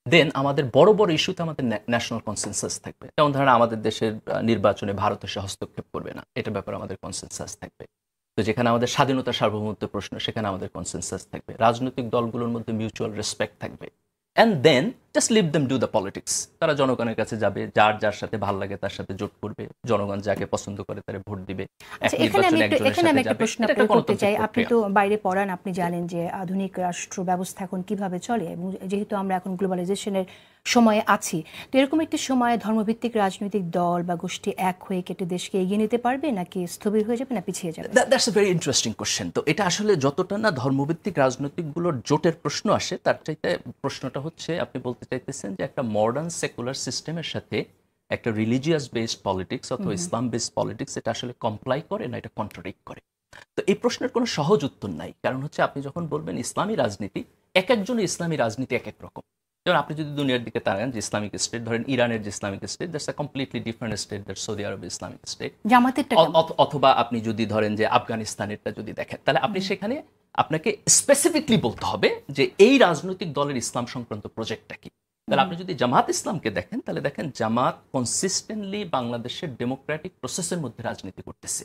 দেন আমাদের বড় বড় ইস্যুতে আমাদের ন্যাশনাল কনসেনসাস থাকবে। যেমন ধরেন আমাদের দেশের নির্বাচনে ভারত এসে হস্তক্ষেপ করবে না, এটার ব্যাপারে আমাদের কনসেনসাস থাকবে। তো যেখানে আমাদের স্বাধীনতা সার্বভৌমত্ব প্রশ্ন, সেখানে আমাদের কনসেনসাস থাকবে। রাজনৈতিক দলগুলোর মধ্যে মিউচুয়াল রেসপেক্ট থাকবে। And then just leave them do the politics. তারা জনগণের কাছে যাবে, যার সাথে ভালো লাগে তার সাথে জোট করবে, জনগণ যাকে পছন্দ করে তারা ভোট দিবে। এখানে আমি একটা প্রশ্ন করতে চাই। আপনি তো বাইরে পড়ান, আপনি জানেন যে আধুনিক রাষ্ট্র ব্যবস্থা এখন কিভাবে চলে, এবং যেহেতু আমরা এখন গ্লোবালাইজেশনের সময়ে আছি, তো এরকম একটি সময়ে ধর্মভিত্তিক রাজনৈতিক দল বা গোষ্ঠী এক হয়ে কেটে দেশকে এগিয়ে নিতে পারবে, নাকি স্থবির হয়ে যাবে, না পিছিয়ে যাবে? That's a very interesting question. তো এটা আসলে যতটা না ধর্মভিত্তিক রাজনৈতিকগুলোর জোটের প্রশ্ন আসে, তার চাইতে প্রশ্নটা হচ্ছে আপনি বলতে চাইতেছেন যে একটা মডার্ন সেকুলার সিস্টেমের সাথে একটা রিলিজিয়াস বেসড পলিটিক্স অথবা ইসলাম বেসড পলিটিক্স এটা আসলে কমপ্লাই করে না এটা কন্ট্রাডিক্ট করে? তো এই প্রশ্নের কোনো সহজ উত্তর নাই। কারণ হচ্ছে আপনি যখন বলবেন ইসলামী রাজনীতি, এক একজনের ইসলামী রাজনীতি এক এক রকম। যেমন আপনি যদি দুনিয়ার দিকে তাকান যে ইসলামিক স্টেট, ধরেন ইরানের যে Islamic state, that's a completely different state that Saudi Arab Islamic state. অথবা আপনি যদি ধরেন যে আফগানিস্তানেরটা যদি দেখেন, তাহলে আপনি সেখানে আপনাকে স্পেসিফিকলি বলতে হবে যে এই রাজনৈতিক দলের ইসলাম সংক্রান্ত প্রজেক্টটা কি। তাহলে আপনি যদি জামাত ইসলামকে দেখেন, তাহলে দেখেন জামাত কনসিস্টেন্টলি বাংলাদেশের ডেমোক্রেটিক প্রসেসের মধ্যে রাজনীতি করতেছে।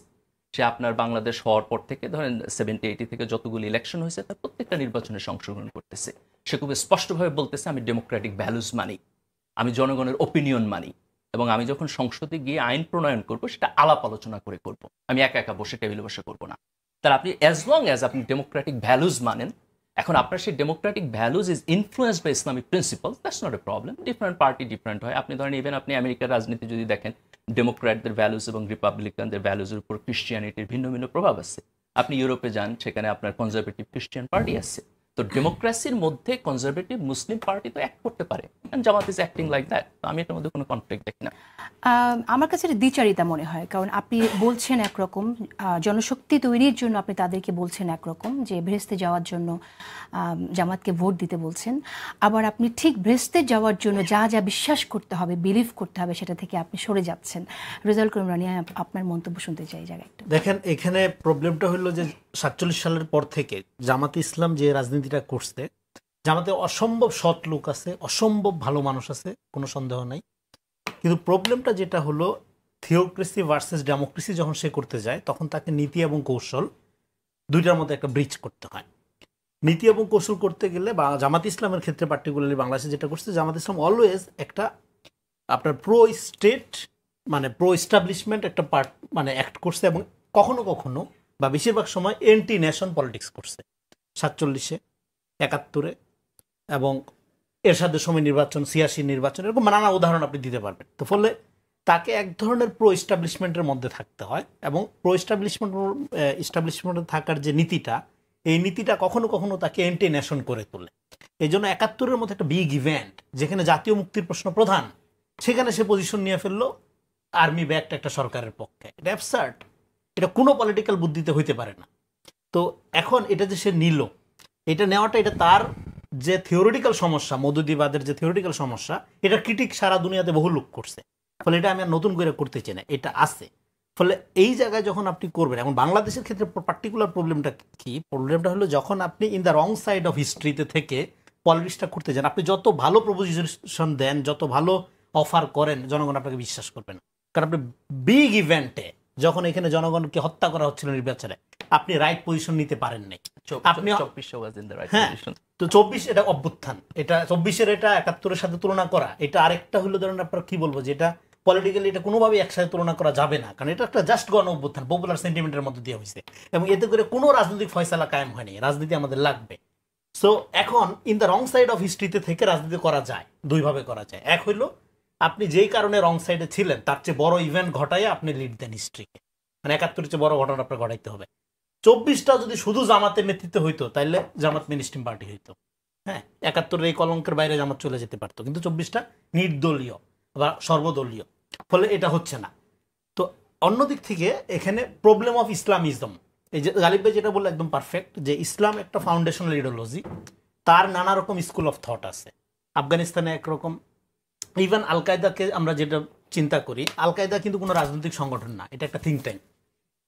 সে আপনার বাংলাদেশ হওয়ার পর থেকে ধরেন 70-80 থেকে যতগুলো ইলেকশন হয়েছে তার প্রত্যেকটা নির্বাচনে অংশগ্রহণ করতেছে। সে খুব স্পষ্টভাবে বলতেছে আমি ডেমোক্রেটিক ভ্যালুজ মানি, আমি জনগণের ওপিনিয়ন মানি, এবং আমি যখন সংসদে গিয়ে আইন প্রণয়ন করব সেটা আলাপ আলোচনা করে করব, আমি একা একা বসে টেবিলে বসে করবো না। তাহলে আপনি অ্যাজ লং অ্যাজ আপনি ডেমোক্রেটিক ভ্যালুজ মানেন, এখন আপনার সেই democratic values is influenced by Islamic principle, that's not a problem. Different party different হয়। আপনি ধরেন ইভেন আপনি আমেরিকার রাজনীতি যদি দেখেন, ডেমোক্র্যাটদের ভ্যালুজ এবং রিপাবলিকানদের ভ্যালুজের উপর ক্রিশ্চিয়ানিটির ভিন্ন ভিন্ন প্রভাব আছে। আপনি ইউরোপে যান, সেখানে আপনার কনজারভেটিভ খ্রিস্টিয়ান পার্টি আছে। তো ডেমোক্রেসির মধ্যে কনজারভেটিভ মুসলিম পার্টি তো অ্যাক্ট করতে পারে, জামাত ইজ অ্যাক্টিং লাইক দ্যাট। তো আমি এটার মধ্যে কোনো কনফ্লিক্ট দেখি না। আমার কাছে এটা দ্বিচারিতা মনে হয়, কারণ আপনি বলছেন একরকম, জনশক্তি তৈরির জন্য আপনি তাদেরকে বলছেন একরকম, যে ভেস্তে যাওয়ার জন্য জামাতকে ভোট দিতে বলছেন, আবার আপনি ঠিক ভেস্তে যাওয়ার জন্য যা যা বিশ্বাস করতে হবে, বিলিভ করতে হবে, সেটা থেকে আপনি সরে যাচ্ছেন। রেজাউল করিম রানী, আপনার মন্তব্য শুনতে চাই এই জায়গায় একটু। দেখেন, এখানে প্রবলেমটা হলো যে 47 সালের পর থেকে জামাতে ইসলাম যে রাজনীতিটা করছে, জামাতে অসম্ভব সৎ লোক আছে, অসম্ভব ভালো মানুষ আছে, কোনো সন্দেহ নাই। কিন্তু প্রবলেমটা যেটা হলো, থিওক্রেসি ভার্সেস ডেমোক্রেসি যখন সে করতে যায়, তখন তাকে নীতি এবং কৌশল দুইটার মধ্যে একটা ব্রিজ করতে হয়। নীতি এবং কৌশল করতে গেলে, বা জামাত ইসলামের ক্ষেত্রে পার্টিকুলারলি বাংলাদেশে যেটা করছে, জামাত ইসলাম অলওয়েজ একটা আপনার প্রো স্টেট মানে প্রো এস্টাবলিশমেন্ট একটা পার্ট মানে অ্যাক্ট করছে, এবং কখনো কখনো বা বেশিরভাগ সময় এন্টি নেশন পলিটিক্স করছে। 47-এ, 71-এ এবং এরশাদের সময় নির্বাচন, 86 নির্বাচন, এরকম নানা উদাহরণ আপনি দিতে পারবেন। তো ফলে তাকে এক ধরনের প্রো এস্টাবলিশমেন্টের মধ্যে থাকতে হয়, এবং প্রো এস্টাবলিশমেন্টে থাকার যে নীতিটা, এই নীতিটা কখনো কখনো তাকে এন্টি নেশন করে তোলে। এই জন্য 71-এর মতো একটা বিগ ইভেন্ট, যেখানে জাতীয় মুক্তির প্রশ্ন প্রধান, সেখানে সে পজিশন নিয়ে ফেললো আর্মি ব্যাকড একটা সরকারের পক্ষে। এটা অ্যাবসার্ড, এটা কোনো পলিটিক্যাল বুদ্ধিতে হইতে পারে না। তো এখন এটা যে সে নিল, এটা নেওয়াটা, এটা তার যে থিওরিটিক্যাল সমস্যা, মৌদুদিবাদের যে থিওরিটিক্যাল সমস্যা, এটা ক্রিটিক সারা দুনিয়াতে বহু লোক করছে। ফলে এটা আমি আর নতুন করে করতে চাই না, এটা আছে। ফলে এই জায়গায় যখন আপনি করবেন, এখন বাংলাদেশের ক্ষেত্রে পার্টিকুলার প্রবলেমটা কি? প্রবলেমটা হলো, যখন আপনি in the wrong side of হিস্ট্রিতে থেকে পলিটিক্সটা করতে যান, আপনি যত ভালো প্রপোজিশন দেন, যত ভালো অফার করেন, জনগণ আপনাকে বিশ্বাস করবে না। কারণ আপনি বিগ ইভেন্টে, যখন এখানে জনগণকে হত্যা করা হচ্ছিল নির্বাচনে, আপনি রাইট পজিশন নিতে পারেন নাই। আপনি হ্যাঁ, তো 24 এটা অভ্যুত্থান, এটা 24-এর এটা 71-এর সাথে তুলনা করা, এটা আরেকটা হলো ধরেন আপনার কি বলবো, যে এটা পলিটিক্যালি এটা কোনোভাবেই একসাথে তুলনা করা যাবে না, কারণ এটা একটা জাস্ট গণ অভ্যুত্থান, পপুলার সেন্টিমেন্টের মধ্যে দিয়ে হয়েছে, এবং এতে করে কোনো রাজনৈতিক ফয়সালা কায়েম হয়নি। রাজনীতি আমাদের লাগবে। সো এখন in the wrong side of হিস্ট্রিতে থেকে রাজনীতি করা যায়, দুইভাবে করা যায়। এক হইলো, আপনি যেই কারণে রং সাইডে ছিলেন তার চেয়ে বড় ইভেন্ট ঘটাইয়া আপনি লিড দেন হিস্ট্রিকে, মানে 71-এর চেয়ে বড় ঘটনা আপনার ঘটাইতে হবে। 24টা যদি শুধু জামাতের নেতৃত্বে হইতো, তাইলে জামাত মেইনস্ট্রিম পার্টি হইতো। হ্যাঁ, 71-এর এই কলঙ্কের বাইরে জামাত চলে যেতে পারতো, কিন্তু 24টা নির্দলীয় বা সর্বদলীয়। ফলে এটা হচ্ছে না। তো অন্যদিক থেকে এখানে প্রবলেম অফ ইসলামিজম, এই যে গালিব ভাই যেটা বললো একদম পারফেক্ট, যে ইসলাম একটা ফাউন্ডেশনাল ইডিওলজি, তার নানা রকম স্কুল অফ থট আছে। আফগানিস্তানে একরকম, ইভেন আল কায়দাকে আমরা যেটা চিন্তা করি, আল কায়দা কিন্তু কোনো রাজনৈতিক সংগঠন না, এটা একটা থিঙ্ক ট্যাঙ্ক।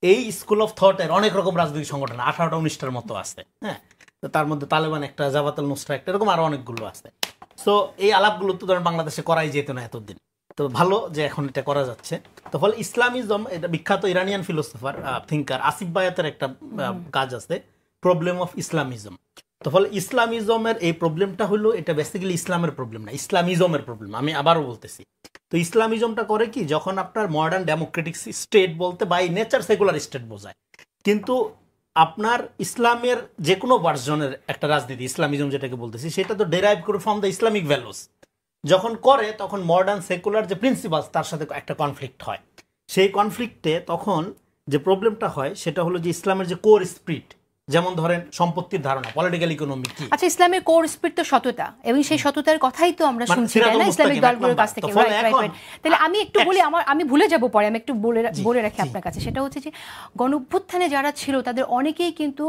এই স্কুল অফ থটের অনেক রকম রাজনৈতিক সংগঠন 18-19টার মতো আছে। হ্যাঁ, তো তার মধ্যে তালেবান একটা, জামাত আল নুসরা একটা, এরকম আরো অনেকগুলো আছে। সো এই আলাপগুলো তো ধরেন বাংলাদেশে করাই যেত না এতদিন, তো ভালো যে এখন এটা করা যাচ্ছে। তো ফলে ইসলামিজম, এটা বিখ্যাত ইরানিয়ান ফিলোসফার থিঙ্কার আসিফ বায়াতের একটা কাজ আছে, প্রবলেম অফ ইসলামিজম। তো ফলে ইসলামিজমের এই প্রবলেমটা হলো, এটা বেসিক্যালি ইসলামের প্রবলেম না, ইসলামিজমের প্রবলেম। আমি আবারও বলতেছি, তো ইসলামিজমটা করে কি, যখন আপনার মডার্ন ডেমোক্রেটিক স্টেট বলতে বাই নেচার সেকুলার স্টেট বোঝায়, কিন্তু আপনার ইসলামের যে কোনো ভার্সনের একটা রাজনীতি, ইসলামিজম যেটাকে বলতেছি, সেটা তো ডেরাইভ করে ফ্রম দ্য ইসলামিক ভ্যালুস। যখন করে, তখন মডার্ন সেকুলার যে প্রিন্সিপালস, তার সাথে একটা কনফ্লিক্ট হয়। সেই কনফ্লিক্টে তখন যে প্রবলেমটা হয়, সেটা হলো যে ইসলামের যে কোর স্পিরিট, যেমন ধরেন সম্পত্তির ধারণা, পলিটিক্যাল ইকোনমি কি। আচ্ছা, ইসলামের কোর স্পিরিট তো সততা, এবং সেই সততার কথাই তো আমরা শুনছি তাই না ইসলামিক দলগুলোর কাছ থেকে। তাহলে আমি একটু বলি, আমি ভুলে যাব পরে, আমি একটু বলে রাখি আপনার কাছে, সেটা হচ্ছে যে গণ অভ্যুত্থানে যারা ছিল তাদের অনেকেই কিন্তু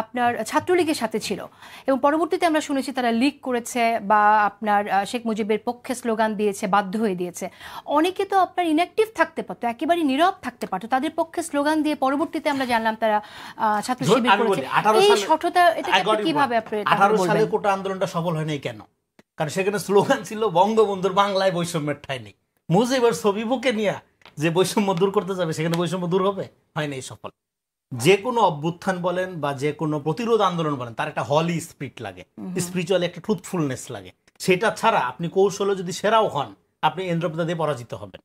আপনার ছাত্রলীগের সাথে ছিল, এবং পরবর্তীতে আমরা শুনেছি তারা লিগ করেছে বা আপনার শেখ মুজিবের পক্ষে স্লোগান দিয়েছে, বাধ্য হয়ে দিয়েছে। অনেকে তো আপনার ইনঅ্যাক্টিভ থাকতে পারতো, একেবারে নীরব থাকতে পারতো, তাদের পক্ষে স্লোগান দিয়ে পরবর্তীতে আমরা জানলাম তারা ছাত্র শিবির করেছে। এই সঠতা, এটা কিভাবে আপনি 18 সালে কোটা আন্দোলনটা সফল হয় নাই কেন? কারণ সেখানে স্লোগান ছিল বঙ্গবন্ধুর বাংলায় বৈষম্যের ঠাঁই নেই। মুজিবের ছবি বুকে নিয়ে যে বৈষম্য দূর করতে যাবে, সেখানে বৈষম্য দূর হবে? হয় নাই সফল। যে কোনো অভ্যুত্থান বলেন বা যে কোনো প্রতিরোধ আন্দোলন বলেন, তার একটা হলি স্পিরিট লাগে, স্পিরিচুয়ালি একটা ট্রুথফুলনেস লাগে। সেটা ছাড়া আপনি কৌশলে যদি সেরাও হন, আপনি এন্দ্রপিতা দিয়ে পরাজিত হবেন।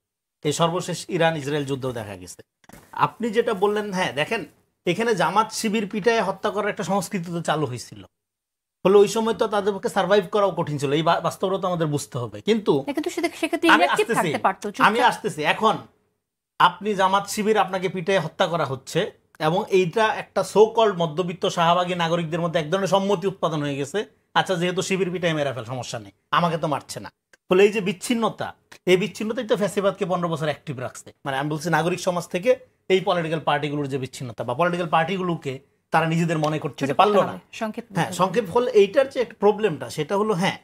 এই সর্বশেষ ইরান ইসরায়েল যুদ্ধ দেখা গেছে। আপনি যেটা বললেন, হ্যাঁ দেখেন, এখানে জামাত শিবির পিটায় হত্যা করার একটা সংস্কৃতি তো চালু হয়েছিল, ফলে ওই সময় তো তাদের পক্ষে সার্ভাইভ করাও কঠিন ছিল। এই বাস্তবতা আমাদের বুঝতে হবে। কিন্তু আমি আসতেছি, এখন আপনি জামাত শিবির, আপনাকে পিটায় হত্যা করা হচ্ছে, এবং এইটা একটা সো কল্ড মধ্যবিত্ত শাহবাগী নাগরিকদের মধ্যে এক ধরনের সম্মতি উৎপাদন হয়ে গেছে, আচ্ছা যেহেতু শিবির পিটাই মেরা ফেল, সমস্যা নেই, আমাকে তো মারছে না। ফলে এই যে বিচ্ছিন্নতা, এই বিচ্ছিন্নতাই তো ফ্যাসিবাদকে 15 বছর অ্যাক্টিভ রাখছে। মানে আমি বলছি নাগরিক সমাজ থেকে এই পলিটিক্যাল পার্টিগুলোর যে বিচ্ছিন্নতা, বা পলিটিক্যাল পার্টিগুলোকে তারা নিজেদের মনে করছে যে পারলো না। হ্যাঁ, সংক্ষেপ হল এইটার যে একটা প্রবলেমটা সেটা হলো, হ্যাঁ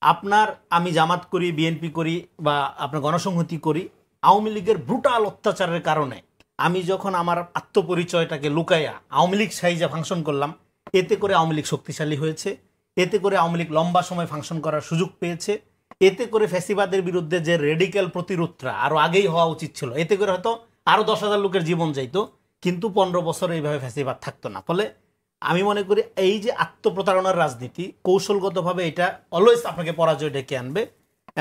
আপনার আমি জামাত করি, বিএনপি করি, বা আপনার গণসংহতি করি, আওয়ামী লীগের ব্রুটাল অত্যাচারের কারণে আমি যখন আমার আত্মপরিচয়টাকে লুকাইয়া আওয়ামী লীগ সাইজে ফাংশন করলাম, এতে করে আওয়ামী লীগ শক্তিশালী হয়েছে, এতে করে আওয়ামী লীগ লম্বা সময় ফাংশন করার সুযোগ পেয়েছে, এতে করে ফ্যাসিবাদের বিরুদ্ধে যে রেডিক্যাল প্রতিরোধটা আরো আগেই হওয়া উচিত ছিল, এতে করে হয়তো আরো 10,000 লোকের জীবন যাইতো, কিন্তু 15 বছর এইভাবে ফ্যাসিবাদ থাকতো না। ফলে আমি মনে করি এই যে আত্মপ্রতারণার রাজনীতি, কৌশলগতভাবে এটা অলওয়েজ আপনাকে পরাজয় ডেকে আনবে।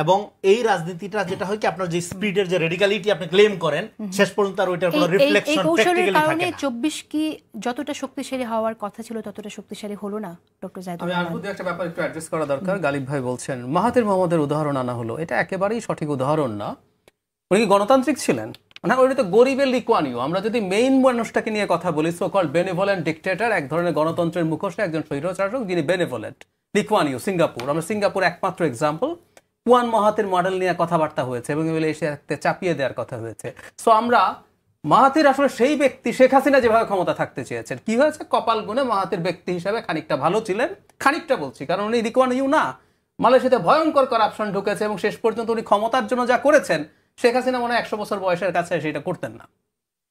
এবং এই রাজনীতিটা যেটা হয় কি, আপনার যে স্পিডের যে রেডিক্যালিটি আপনি ক্লেম করেন, শেষ পর্যন্ত আর ওইটার কোনো রিফ্লেকশন প্র্যাকটিক্যালি থাকে না। 24 কি যতটা শক্তিশালী হওয়ার কথা ছিল ততটা শক্তিশালী হলো না ডক্টর জাহিদুর রহমান? আমি আর একটা ব্যাপার একটু অ্যাড্রেস করা দরকার। গালিব ভাই বলছেন মাহাথির মোহাম্মদের উদাহরণ আনা হলো, এটা একেবারেই সঠিক উদাহরণ না। উনি কি গণতান্ত্রিক ছিলেন? না, উনি তো গরিবের লিকুয়ানিও। আমরা যদি মেইন মানুষটাকে নিয়ে কথা বলি, সো কল্ড বেনেভোলেন্ট ডিক্টেটর, এক ধরনের গণতন্ত্রের মুখোশে একজন স্বৈরশাসক যিনি বেনেভোলেন্ট, লিকুয়ানিও, সিঙ্গাপুর। আমরা সিঙ্গাপুর একমাত্র এক্সাম্পল। কুয়ান মাহাথির মডেল নিয়ে কথাবার্তা হয়েছে এবং এগুলো এসে চাপিয়ে দেওয়ার কথা হয়েছে। সো আমরা মাহাথির আসলে সেই ব্যক্তি, শেখ হাসিনা যেভাবে ক্ষমতা থাকতে চেয়েছেন, কি হয়েছে, কপাল গুনে মাহাথির ব্যক্তি হিসাবে খানিকটা ভালো ছিলেন। খানিকটা বলছি কারণ উনি লিকুয়ানিও না, মালয়েশিয়াতে ভয়ঙ্কর করাপশন ঢুকেছে এবং শেষ পর্যন্ত উনি ক্ষমতার জন্য যা করেছেন, শেখ হাসিনা মনে হয় 100 বছর বয়সের কাছে সেটা করতেন না।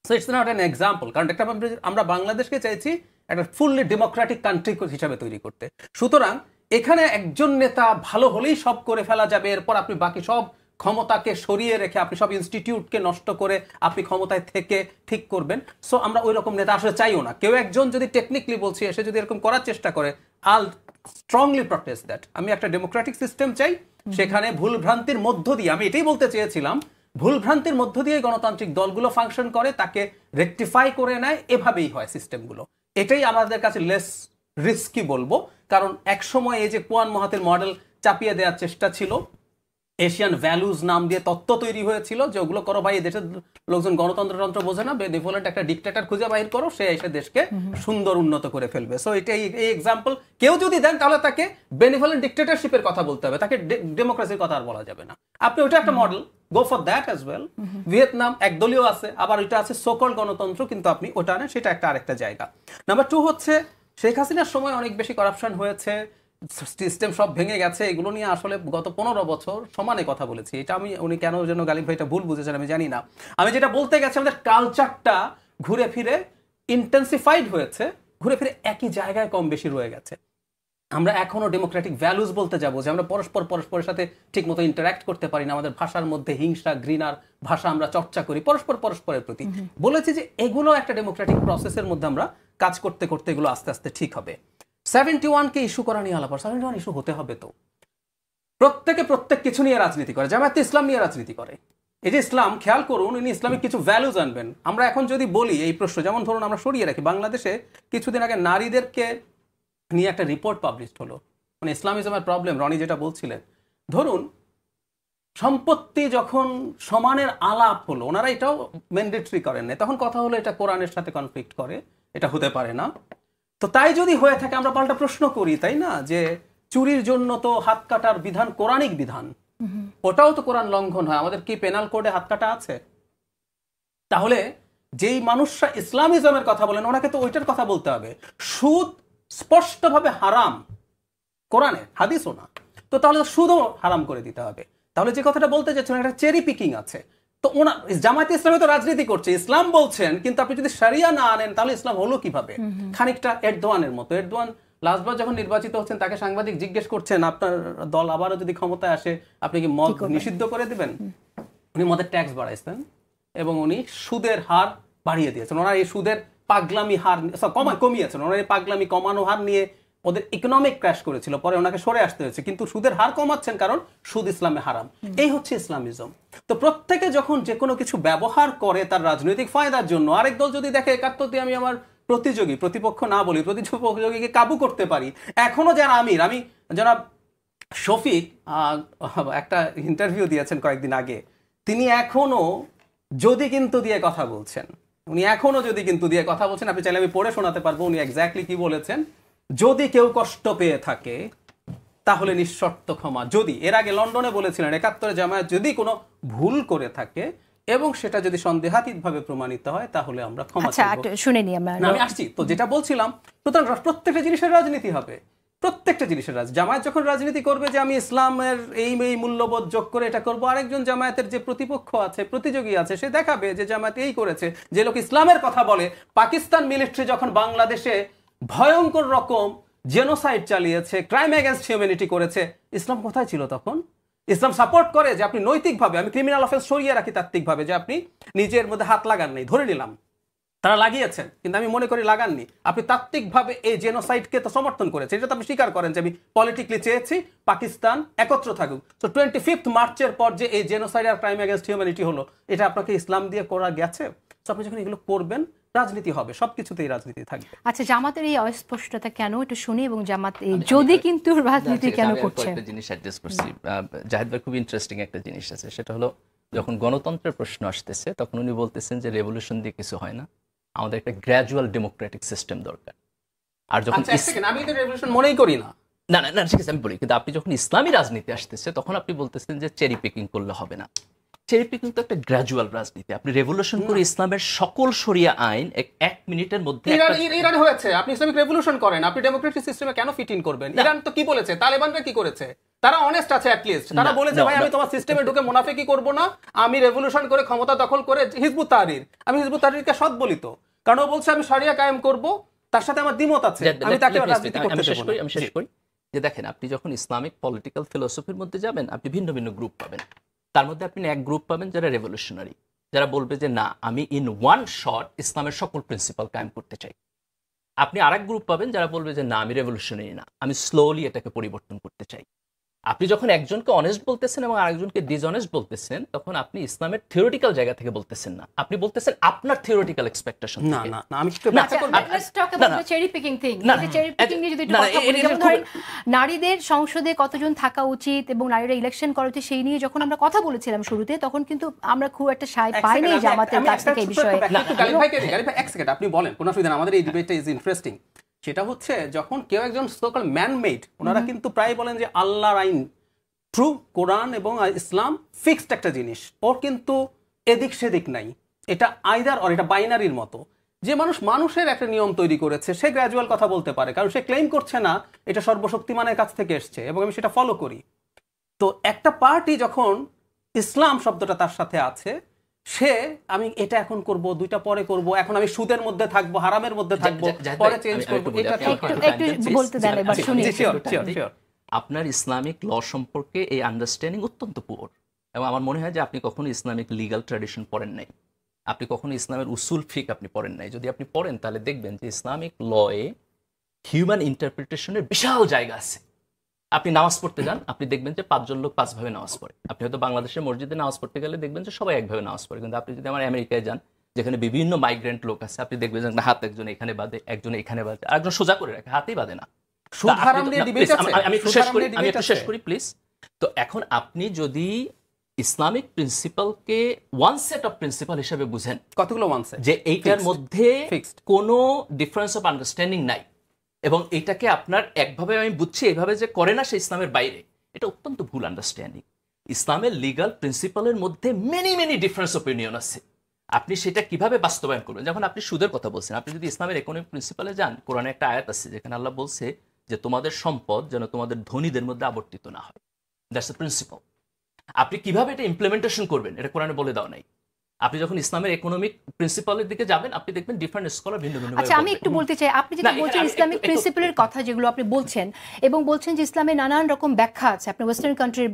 So it's not an example. কারণ একটা আমরা বাংলাদেশকে চাইছি একটা ফুললি ডেমোক্রেটিক কান্ট্রি হিসাবে তৈরি করতে। সুতরাং এখানে একজন নেতা ভালো হলেই সব করে ফেলা যাবে, এরপর আপনি বাকি সব ক্ষমতাকে সরিয়ে রেখে, আপনি সব ইনস্টিটিউটকে নষ্ট করে আপনি ক্ষমতায় থেকে ঠিক করবেন। সো আমরা ওই রকম নেতা আসলে চাইও না। কেউ একজন যদি টেকনিক্যালি বলছি এসে যদি এরকম করার চেষ্টা করে, আল স্ট্রংলি প্রটেস্ট দ্যাট। আমি একটা ডেমোক্রেটিক সিস্টেম চাই, সেখানে ভুল ভ্রান্তির মধ্য দিয়ে, আমি এটাই বলতে চেয়েছিলাম, ভুল ভ্রান্তির মধ্য দিয়ে গণতান্ত্রিক দলগুলো ফাংশন করে, তাকে রেকটিফাই করে নেয়, এভাবেই হয় সিস্টেমগুলো। এটাই আমাদের কাছে লেস রিস্কি বলবো। কারণ একসময় এই যে কুয়ান মাহাথির মডেল চাপিয়ে দেওয়ার চেষ্টা ছিল, এশিয়ান ভ্যালুজ নাম দিয়ে তত্ত্ব তৈরি হয়েছিল যে ওগুলো করো ভাই, দেশের লোকজন গণতন্ত্র বোঝে না, বেনেভোলেন্ট একটা ডিক্টেটর খুঁজে বাহির করো, সে এসে দেশকে সুন্দর উন্নত করে ফেলবে। সো এটাই এই এক্সাম্পল কেউ যদি দেন তাহলে তাকে বেনেভোলেন্ট ডিক্টেটরশিপের কথা বলতে হবে, তাকে ডেমোক্রেসির কথা আর বলা যাবে না। আপনি ওটা একটা model, go for that as well. Vietnam একদলীয় আছে, আবার ওইটা আছে সোকল গণতন্ত্র, কিন্তু আপনি ওটা নেন, সেটা একটা আরেকটা জায়গা। নাম্বার 2 হচ্ছে শেখ হাসিনার সময় অনেক বেশি করাপশন হয়েছে, সিস্টেম সব ভেঙে গেছে, এগুলো নিয়ে আসলে গত 15 বছর সমানে কথা বলেছি। এটা আমি, উনি কেন যেন গালিব ভাইটা ভুল বুঝেছেন আমি জানি না। আমি যেটা বলতে গেছি, আমাদের কালচারটা ঘুরে ফিরে ইন্টেন্সিফাইড হয়েছে, ঘুরে ফিরে একই জায়গায় কম বেশি রয়ে গেছে। আমরা এখনো ডেমোক্রেটিক ভ্যালুজ বলতে যাবো যে আমরা পরস্পরের সাথে ঠিক মতো ইন্টারাক্ট করতে পারি না, আমাদের ভাষার মধ্যে হিংসা ঘৃণার ভাষা আমরা চর্চা করি পরস্পরের প্রতি। বলেছি যে এগুলো একটা ডেমোক্রেটিক প্রসেসের মধ্যে আমরা কাজ করতে করতে এগুলো আস্তে আস্তে ঠিক হবে। 71-কে ইস্যু করা নিয়ে আলাপ, 71 ইস্যু হতে হবে তো। প্রত্যেক কিছু নিয়ে রাজনীতি করে, জামায়াতে ইসলাম নিয়ে রাজনীতি করে। এই যে ইসলাম, খেয়াল করুন, ইনি ইসলামিক কিছু ভ্যালুজ আনবেন। আমরা এখন যদি বলি এই প্রশ্ন, যেমন ধরুন আমরা সরিয়ে রাখি, বাংলাদেশে কিছুদিন আগে নারীদেরকে নিয়ে একটা রিপোর্ট পাবলিশড হলো, মানে ইসলামিজমের প্রবলেম, রনি যেটা বলছিলেন। ধরুন সম্পত্তি যখন সমানের আলাপ হলো, ওনারা এটাও ম্যান্ডেটরি করেন না, তখন কথা হলো এটা কোরআনের সাথে কনফ্লিক্ট করে, এটা হতে পারে না। তো তাই যদি হয়ে থাকে আমরা পাল্টা প্রশ্ন করি, তাই না, যে চুরির জন্য তো হাত কাটার বিধান কোরআনিক বিধান, ওটাও তো কোরআন লঙ্ঘন হয়, আমাদের কি পেনাল কোডে হাত কাটা আছে? তাহলে যেই মানুষরা ইসলামিজমের কথা বলেন ওনাকে তো ওইটার কথা বলতে হবে। সুদ স্পষ্টভাবে হারাম কোরআনে, হাদিসও না, তো তাহলে সুদও হারাম করে দিতে হবে। তাহলে যে কথাটা বলতে চাচ্ছেন একটা চেরি পিকিং আছে। তো ওনার জামায়াতে ইসলামী তো রাজনীতি করছে, ইসলাম বলছেন, কিন্তু আপনি যদি শরিয়া না আনেন তাহলে ইসলাম হলো কিভাবে? খানিকটা এরদোয়ানের মতো। এরদোয়ান লাস্টবার যখন নির্বাচিত হচ্ছেন তাকে সাংবাদিক জিজ্ঞেস করছেন, আপনার দল আবারও যদি ক্ষমতায় আসে আপনি কি মদ নিষিদ্ধ করে দিবেন? উনি মদের ট্যাক্স বাড়াইছেন এবং উনি সুদের হার বাড়িয়ে দিয়েছেন। ওনার এই সুদের পাগলামি হার কমিয়েছেন, ওনার এই পাগলামি কমানো হার নিয়ে ওদের ইকোনমিক ক্র্যাশ করেছিল, পরে ওনাকে সরে আসতে হয়েছে, কিন্তু সুদের হার কমাচ্ছেন কারণ সুদ ইসলামে হারাম। এই হচ্ছে ইসলামিজম। তো প্রত্যেকে যখন যে কোনো কিছু ব্যবহার করে তার রাজনৈতিক ফায়দার জন্য, আরেক দল যদি দেখে 71 দিয়ে আমি আমার প্রতিপক্ষ না বলি, প্রতিযোগীকে কাবু করতে পারি। এখনো যারা আমি যারা শফিক একটা ইন্টারভিউ দিয়েছেন কয়েকদিন আগে, তিনি এখনো যদি কিন্তু দিয়ে কথা বলছেন। উনি এখনো যদি কিন্তু দিয়ে কথা বলছেন, আপনি চাইলে আমি পড়ে শোনাতে পারবো উনি এক্স্যাক্টলি কি বলেছেন। যদি কেউ কষ্ট পেয়ে থাকে তাহলে নিঃশর্ত ক্ষমা। যদি এর আগে লন্ডনে বলেছিলেন ৭১ জামায়াত যদি কোনো ভুল করে থাকে এবং সেটা যদি সন্দেহাতীতভাবে প্রমাণিত হয় তাহলে আমরা ক্ষমা চাইব। শুনে নিই আমরা। আমি আসছি তো, যেটা বলছিলাম, সুতরাং প্রত্যেকটা জিনিসের রাজনীতি হবে, প্রত্যেকটা জিনিসের জামায়াত যখন রাজনীতি করবে যে আমি ইসলামের এই মূল্যবোধ যোগ করে এটা করব, আরেকজন জামায়াতের যে প্রতিপক্ষ আছে, প্রতিযোগী আছে, সে দেখাবে যে জামায়াত এই করেছে। যে লোক ইসলামের কথা বলে, পাকিস্তান মিলিটারি যখন বাংলাদেশে ভয়ঙ্কর রকম জেনোসাইড চালিয়েছে, ক্রাইম এগেইনস্ট হিউম্যানিটি করেছে, ইসলাম কোথায় ছিল তখন? ইসলাম সাপোর্ট করে যে আপনি নৈতিকভাবে, আমি ক্রিমিনাল অফেন্স সরিয়ে রাখি তাত্ত্বিকভাবে, যে আপনি নিজের মধ্যে হাত লাগান নাই, ধরে নিলাম তারা লাগিয়েছেন, কিন্তু আমি মনে করি লাগাননি, আপনি তাত্ত্বিকভাবে এই জেনোসাইডকে তো সমর্থন করেছেন, এটা তো আপনি স্বীকার করেন যে আমি পলিটিক্যালি চেয়েছি পাকিস্তান একত্র থাকুক। তো 25 মার্চের পর যে এই জেনোসাইড আর ক্রাইম এগেইনস্ট হিউম্যানিটি হলো, এটা আপনাকে ইসলাম দিয়ে করা গেছে। তো আপনি যখন এগুলো করবেন, রাজনীতি হবে, সবকিছুতেই রাজনীতি থাকবে। আচ্ছা, জামাতের এই অস্পষ্টতা কেন একটু শুনি, এবং জামাত যদি কিন্তু রাজনীতি কেন করছে? একটা জিনিস অ্যাড্রেস করছি, জাহিদ ভাই খুব ইন্টারেস্টিং একটা জিনিস আছে, সেটা হলো যখন গণতন্ত্রের প্রশ্ন আসতেছে তখন উনি বলতেছেন যে রেভলিউশন দিয়ে কিছু হয় না, আমাদের একটা গ্র্যাজুয়াল ডেমোক্রেটিক সিস্টেম দরকার। আর যখন আমি তো রেভলিউশন মনেই করি না, না না না ঠিক আছে আমি বলি, কিন্তু আপনি যখন ইসলামী রাজনীতি আসতেছে তখন আপনি বলতেছেন যে চেরি পিকিং করলে হবে না। চেরি পিকিং তো একটা গ্র্যাজুয়াল রাজনীতি। আপনি রেভলিউশন করে ইসলামের সকল শরিয়া আইন এক মিনিটের মধ্যে ইরান হয়েছে, আপনি ইসলামিক রেভলিউশন করেন, আপনি ডেমোক্রেটিক সিস্টেমে কেন ফিট ইন করবেন? ইরান তো কি বলেছে, তালেবানরা কি করেছে, তারা অনেস্ট আছে অ্যাট লিস্ট, তারা বলেছে ভাই আমি তোমার সিস্টেমে ঢুকে মুনাফিকি করব না, আমি রেভলিউশন করে ক্ষমতা দখল করে হিজবুত তাহরির, আমি হিজবুত তাহরিরকে সৎ বলি তো, কারণ ও বলছে আমি শরিয়া কায়েম করব, তার সাথে আমার দ্বিমত আছে, আমি তাকে রাজনীতি করতে দেব না। আমি শেষ করি যে দেখেন, আপনি যখন ইসলামিক পলিটিক্যাল ফিলোসফির মধ্যে যাবেন, আপনি ভিন্ন ভিন্ন গ্রুপ পাবেন। তার মধ্যে আপনি এক গ্রুপ পাবেন যারা রেভলিউশনারি, যারা বলবে যে না আমি ইন ওয়ান শট ইসলামের সকল প্রিন্সিপাল কায়েম করতে চাই। আপনি আরেক গ্রুপ পাবেন যারা বলবে যে না আমি রেভলিউশনারি না, আমি স্লোলি এটাকে পরিবর্তন করতে চাই। আপনি যখন একজনকে অনেস্ট বলতেছেন এবং আরেকজনকে ডিসঅনেস্ট বলতেছেন, তখন আপনি ইসলামের থিওরিটিক্যাল জায়গা থেকে বলতেছেন না, আপনি বলতেছেন আপনার থিওরিটিক্যাল এক্সপেকটেশন থেকে। না না না, আমি একটু ব্যাখ্যা করব। Let's talk about the cherry picking thing. এই চেরি পিকিং নিয়ে যদি একটু কথা বলি, যেমন ধরেন নারীদের সংসদে কতজন থাকা উচিত এবং নারীরা ইলেকশন করা উচিত, সেই নিয়ে যখন আমরা কথা বলেছিলাম শুরুতে, তখন কিন্তু আমরা খুব একটা সায় পাইনি জামাতের কাছ থেকে এই বিষয়ে। এক সেকেন্ড আপনি বলেন, কোনো অসুবিধা না, আমাদের এই ডিবেটটা ইজ ইন্টারেস্টিং। সেটা হচ্ছে যখন কেউ একজন সোকল ম্যান মেড, ওনারা কিন্তু প্রায় বলেন যে আল্লাহর আইন, ট্রু কোরআন এবং ইসলাম ফিক্সড একটা জিনিস, ওর কিন্তু এদিক সেদিক নাই, এটা আইদার অর, এটা বাইনারির মতো। যে মানুষের একটা নিয়ম তৈরি করেছে, সে গ্র্যাজুয়াল কথা বলতে পারে, কারণ সে ক্লেম করছে না এটা সর্বশক্তিমানের কাছ থেকে এসছে এবং আমি সেটা ফলো করি। তো একটা পার্টি যখন ইসলাম শব্দটা তার সাথে আছে, সে আমি এটা এখন করব, দুইটা পরে করব, এখন আমি সুদের মধ্যে থাকবো, হারামের মধ্যে থাকবো, পরে চেঞ্জ করব, এটা একটু বলতে দেন এবার শুনি। আপনার ইসলামিক ল সম্পর্কে এই আন্ডারস্ট্যান্ডিং অত্যন্ত পুয়ার, এবং আমার মনে হয় যে আপনি কখনো ইসলামিক লিগাল ট্র্যাডিশন পড়েন নাই, আপনি কখনো ইসলামের উসুল ফিক আপনি পড়েন নাই। যদি আপনি পড়েন তাহলে দেখবেন যে ইসলামিক লয়ে হিউম্যান ইন্টারপ্রিটেশনের বিশাল জায়গা আছে। আপনি নামাজ পড়তে যান, আপনি দেখবেন যে 5 জন লোক 5 ভাবে নামাজ পড়ে। আপনি হয়তো বাংলাদেশের মসজিদে নামাজ পড়তে গেলে দেখবেন যে সবাই একভাবে নামাজ পড়ে, কিন্তু আপনি যদি আমার আমেরিকায় যান, যেখানে বিভিন্ন মাইগ্রেন্ট লোক আছে, আপনি দেখবেন যে হাত একজন এখানে বাঁধে, একজন এখানে বাঁধে, আরেকজন সোজা করে রাখে, হাতেই বাঁধে না। আমি শেষ করি প্লিজ। তো এখন আপনি যদি ইসলামিক প্রিন্সিপালকে ওয়ান সেট অফ প্রিন্সিপাল হিসেবে বুঝেন, কতগুলো ওয়ান সেট, যে এইটার মধ্যে কোনো ডিফারেন্স অফ আন্ডারস্ট্যান্ডিং নাই, এবং এটাকে আপনার একভাবে আমি বুঝছি এইভাবে যে করে না, সে ইসলামের বাইরে, এটা অত্যন্ত ভুল আন্ডারস্ট্যান্ডিং। ইসলামের লিগাল প্রিন্সিপালের মধ্যে মেনি ডিফারেন্স অপিনিয়ন আছে, আপনি সেটা কিভাবে বাস্তবায়ন করবেন। যখন আপনি সুদের কথা বলছেন, আপনি যদি ইসলামের ইকোনমিক প্রিন্সিপালে যান, কোরআনে একটা আয়াত আছে যেখানে আল্লাহ বলছে যে তোমাদের সম্পদ যেন তোমাদের ধনীদের মধ্যে আবর্তিত না হয়, দ্যাটস দ্য প্রিন্সিপাল। আপনি কিভাবে এটা ইমপ্লিমেন্টেশন করবেন এটা কোরআনে বলে দেওয়া নাই। আপনি যখন ইসলামের ইকোনমিক প্রিন্সিপালের দিকে যাবেন, আপনি দেখবেন ডিফারেন্ট স্কলার ভিন্ন ভিন্ন। আচ্ছা, আমি একটু বলতে চাই, আপনি যেটা বলছেন ইসলামিক প্রিন্সিপালের কথা, যেগুলো আপনি বলছেন এবং বলছেন যে ইসলামের নানান রকম ব্যাখ্যা আছে, আপনি ওয়েস্টার্ন কান্ট্রির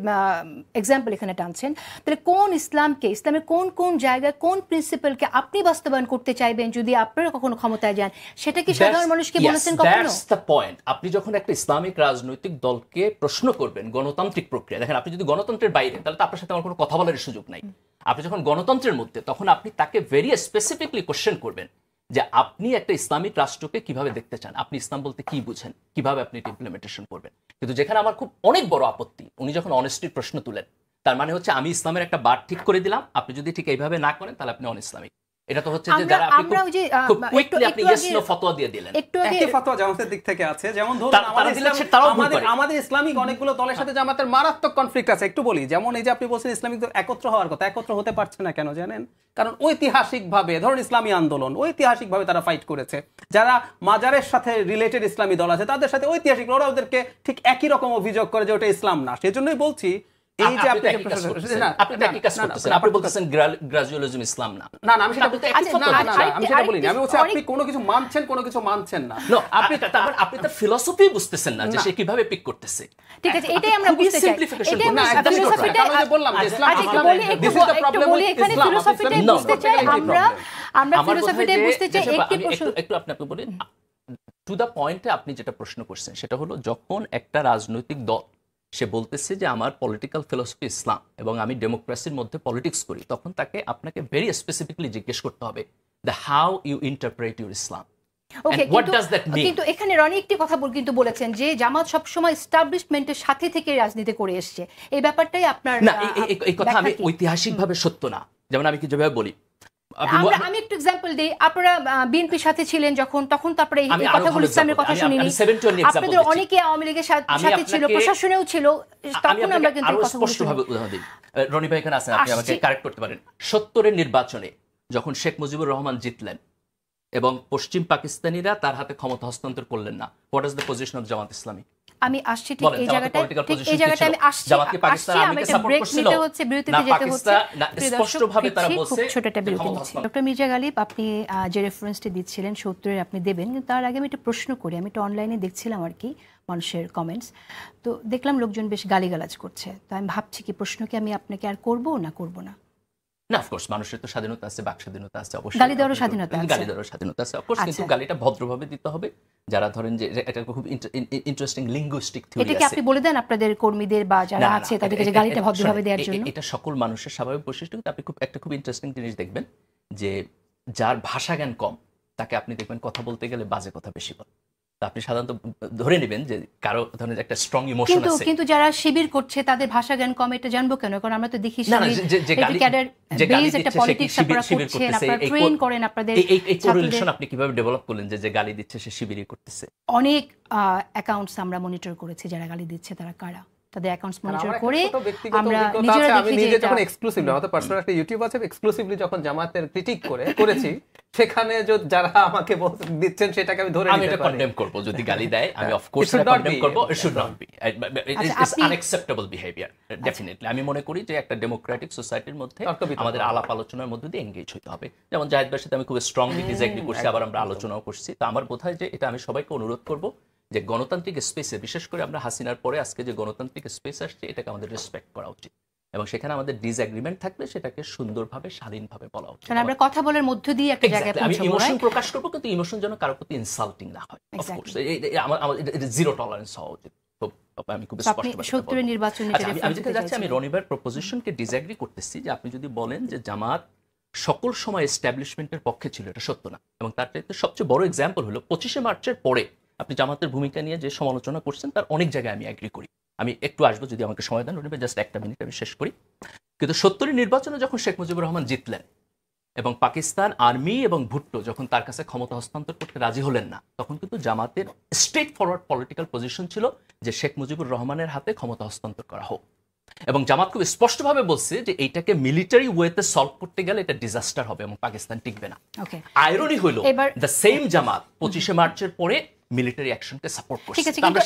এক্সাম্পল এখানে টানছেন, তাহলে কোন ইসলামকে, ইসলামের কোন কোন জায়গায় কোন প্রিন্সিপালকে আপনি বাস্তবায়ন করতে চাইবেন যদি আপনারা কখনো ক্ষমতায় যান, সেটা কি সাধারণ মানুষকে বলেছেন কখনো? That's the point. আপনি যখন একটা ইসলামিক রাজনৈতিক দলকে প্রশ্ন করবেন গণতান্ত্রিক প্রক্রিয়া, দেখেন আপনি যদি গণতন্ত্রের বাইরে, তাহলে তো আপনার সাথে আমার কোনো কথা বলার সুযোগ নাই। আপনি যখন গণতন্ত্রের মধ্যে, তখন আপনি তাকে ভেরি স্পেসিফিকলি কোশ্চেন করবেন যে আপনি একটা ইসলামিক রাষ্ট্রকে কিভাবে দেখতে চান, আপনি ইসলাম বলতে কি বুঝেন, কিভাবে আপনি এটা ইমপ্লিমেন্টেশন করবেন। কিন্তু যেখানে আমার খুব অনেক বড় আপত্তি, উনি যখন অনেস্টির প্রশ্ন তুলেন, তার মানে হচ্ছে আমি ইসলামের একটা বার ঠিক করে দিলাম, আপনি যদি ঠিক এইভাবে না করেন তাহলে আপনি অন ইসলামিক। এটা তো হচ্ছে যে যারা আপনি খুব কুইকলি আপনি ইয়েস নো ফতোয়া দিয়ে দিলেন। একই ফতোয়া জামাতের দিক থেকে আছে, যেমন ধরুন আমাদের ইসলামিক অনেকগুলো দলের সাথে জামাতের মারাত্মক কনফ্লিক্ট আছে। একটু বলি, যেমন এই যে আপনি বলছেন ইসলামিক দল একত্র হওয়ার কথা, একত্র হতে পারছে না কেন জানেন? কারণ ঐতিহাসিকভাবে ধরুন ইসলামী আন্দোলন ঐতিহাসিকভাবে তারা ফাইট করেছে, যারা মাজারের সাথে রিলেটেড ইসলামী দল আছে তাদের সাথে ঐতিহাসিক ওরা ওদেরকে ঠিক একই রকম অভিযোগ করে যে ওটা ইসলাম না। সেজন্যই বলছি এই যে আপনি আপনি বলতেছেন গ্রাজুয়ালিজম ইসলাম না। না না, আমি সেটা বলতে আমি সেটা বলিনি। আমি বলছি আপনি কোনো কিছু মানছেন, কোনো কিছু মানছেন না। আপনি তার ফিলোসফি বুঝতেছেন না যে সে কিভাবে পিক করতেছে। ঠিক আছে, এটাই আমরা বুঝতে চাই। এটাই আমরা ফিলোসফিটা আমি বললাম যে Islam this is the problem with এখানে ফিলোসফিটাই বুঝতে চাই আমরা ফিলোসফিটাই বুঝতে চাই। একটু আপনি বলেন টু দ্য পয়েন্টে আপনি যেটা প্রশ্ন করছেন সেটা হলো যখন একটা রাজনৈতিক দল সে বলতেছে যে আমার পলিটিক্যাল ফিলোসফি ইসলাম এবং আমি ডেমোক্রেসির মধ্যে পলিটিক্স করি, তখন তাকে আপনাকে ভেরি স্পেসিফিকলি জিজ্ঞেস করতে হবে the how you interpret your Islam. কিন্তু এখানে রনি একটি কথা কিন্তু বলেছেন যে জামাত সবসময় এস্টাবলিশমেন্টের সাথে থেকে রাজনীতি করে এসছে, এই ব্যাপারটাই আপনার না, এই কথা আমি ঐতিহাসিকভাবে সত্য না। যেমন আমি কি যেভাবে বলি, আমি একটু एग्जांपल দেই, আপনারা বিএনপির সাথে ছিলেন যখন, তখন তারপরে এই কথাগুলো ইসলামের কথা শুনিনি। আপনাদের অনেকে আওয়ামী লীগের সাথে ছিল, প্রশাসনেও ছিল, তখন আমরা কিন্তু কথা স্পষ্টভাবে উদাহরণ দিই। রনি ভাই এখানে আছেন, আপনি আমাকে কারেক্ট করতে পারেন। 70-এর নির্বাচনে যখন শেখ মুজিবুর রহমান জিতলেন এবং পশ্চিম পাকিস্তানিরা তার হাতে ক্ষমতা হস্তান্তর করলেন না, what is the position of Jamaat Islami? আমি আসছি ঠিক এই জায়গাটায় আমি আসছি, আমি একটা ব্রেক নিতে হচ্ছে, বিরতিতে যেতে হচ্ছে। স্পষ্টভাবে তারা বলছে ছোট একটা বিরতি নিচ্ছি। ডক্টর মির্জা গালিব, আপনি যে রেফারেন্সটি দিচ্ছিলেন 70-এর আপনি দেবেন, কিন্তু তার আগে আমি একটা প্রশ্ন করি। আমি একটা অনলাইনে দেখছিলাম আর কি মানুষের কমেন্টস, তো দেখলাম লোকজন বেশ গালিগালাজ করছে। তো আমি ভাবছি কি প্রশ্ন কি আমি আপনাকে আর করব না করব না? না, অফকোর্স মানুষের তো স্বাধীনতা আছে, বাক স্বাধীনতা আছে, অবশ্যই গালি দেওয়ার স্বাধীনতা আছে, গালি দেওয়ার স্বাধীনতা আছে অফকোর্স, কিন্তু গালিটা ভদ্রভাবে দিতে হবে। যারা ধরেন যে এটা খুব ইন্টারেস্টিং লিঙ্গুইস্টিক থিওরি আছে, এটা কি আপনি বলে দেন আপনাদের কর্মীদের বা যারা আছে তাদেরকে যে গালিটা ভদ্রভাবে দেওয়ার জন্য? এটা সকল মানুষের স্বাভাবিক বৈশিষ্ট্য। কিন্তু আপনি খুব ইন্টারেস্টিং জিনিস দেখবেন যে যার ভাষা জ্ঞান কম তাকে আপনি দেখবেন কথা বলতে গেলে বাজে কথা বেশি বলে। আপনি সাধারণত ধরে নেবেন যে কারো ধরনের একটা স্ট্রং ইমোশন আছে, কিন্তু যারা শিবির করছে তাদের ভাষা জ্ঞান কম, এটা জানবো কেন? কারণ আমরা তো দেখি আপনি কিভাবে ডেভেলপ করলেন যে গালি দিচ্ছে সে শিবিরই করতেছে? অনেক অ্যাকাউন্টস আমরা মনিটর করেছি, যারা গালি দিচ্ছে তারা কারা, তাদের অ্যাকাউন্টস মনিটর করে আমরা নিজেরা দেখি যে যখন এক্সক্লুসিভলি আমাদের পার্সোনাল একটা ইউটিউব আছে, এক্সক্লুসিভলি যখন জামাতের ক্রিটিক করেছি সেখানে যারা আমাকে দিচ্ছেন সেটাকে আমি ধরে নিতে পারি, কন্ডেম করব। যদি গালি দেয় আমি অফ কোর্স কন্ডেম করব। It should not be, it's unacceptable behaviour definitely. আমি মনে করি যে একটা ডেমোক্রেটিক সোসাইটির মধ্যে আমাদের আলাপ আলোচনার মধ্যে দিয়ে এনগেজ হতে হবে। যেমন জাহিদ ভাইয়ের সাথে আমি খুব স্ট্রংলি ডিসএগ্রি করছি, আবার আমরা আলোচনাও করছি। তো আমার বোধ হয় যে এটা আমি সবাইকে অনুরোধ করব যে গণতান্ত্রিক স্পেসে, বিশেষ করে আমরা হাসিনার পরে আজকে যে গণতান্ত্রিক স্পেস আসছে, এটাকে আমাদের রেসপেক্ট করা উচিত এবং সেখানে আমাদের ডিসএগ্রিমেন্ট থাকলে সেটাকে সুন্দরভাবে স্বাধীনভাবে বলা উচিত। কারণ আমরা কথা বলার মধ্য দিয়ে একটা জায়গায় আমি ইমোশন প্রকাশ করব, কিন্তু ইমোশন যেন কারোর প্রতি ইনসাল্টিং না হয়। অফ কোর্স এটা জিরো টলারেন্স হওয়া উচিত। আমি খুব স্পষ্ট আমি রনিবার প্রপোজিশনকে ডিসএগ্রি করতেছি যে আপনি যদি বলেন যে জামাত সকল সময় এস্টাবলিশমেন্টের পক্ষে ছিল, এটা সত্য না। এবং তার চাইতে সবচেয়ে বড় এক্সাম্পল হলো 25শে মার্চের পরে আপনি জামাতের ভূমিকা নিয়ে যে সমালোচনা করছেন তার অনেক জায়গায় আমি এগ্রি করি। আমি একটু আসবো যদি আমাকে সময় দেন রনিবার, জাস্ট একটা মিনিট আমি শেষ করি। কিন্তু 70-এর নির্বাচনে যখন শেখ মুজিবুর রহমান জিতলেন এবং পাকিস্তান আর্মি এবং ভুট্টো যখন তার কাছে ক্ষমতা হস্তান্তর করতে রাজি হলেন না, তখন কিন্তু জামাতের স্ট্রেট ফরওয়ার্ড পলিটিক্যাল পজিশন ছিল যে শেখ মুজিবুর রহমানের হাতে ক্ষমতা হস্তান্তর করা হোক। এবং জামাত খুব স্পষ্টভাবে বলছে যে এইটাকে মিলিটারি ওয়েতে সলভ করতে গেলে এটা ডিজাস্টার হবে এবং পাকিস্তান টিকবে না। আইরনি হলো দ্য সেম জামাত 25শে মার্চের পরে মিলিটারি অ্যাকশনকে সাপোর্ট করছে। ঠিক আছে, কিন্তু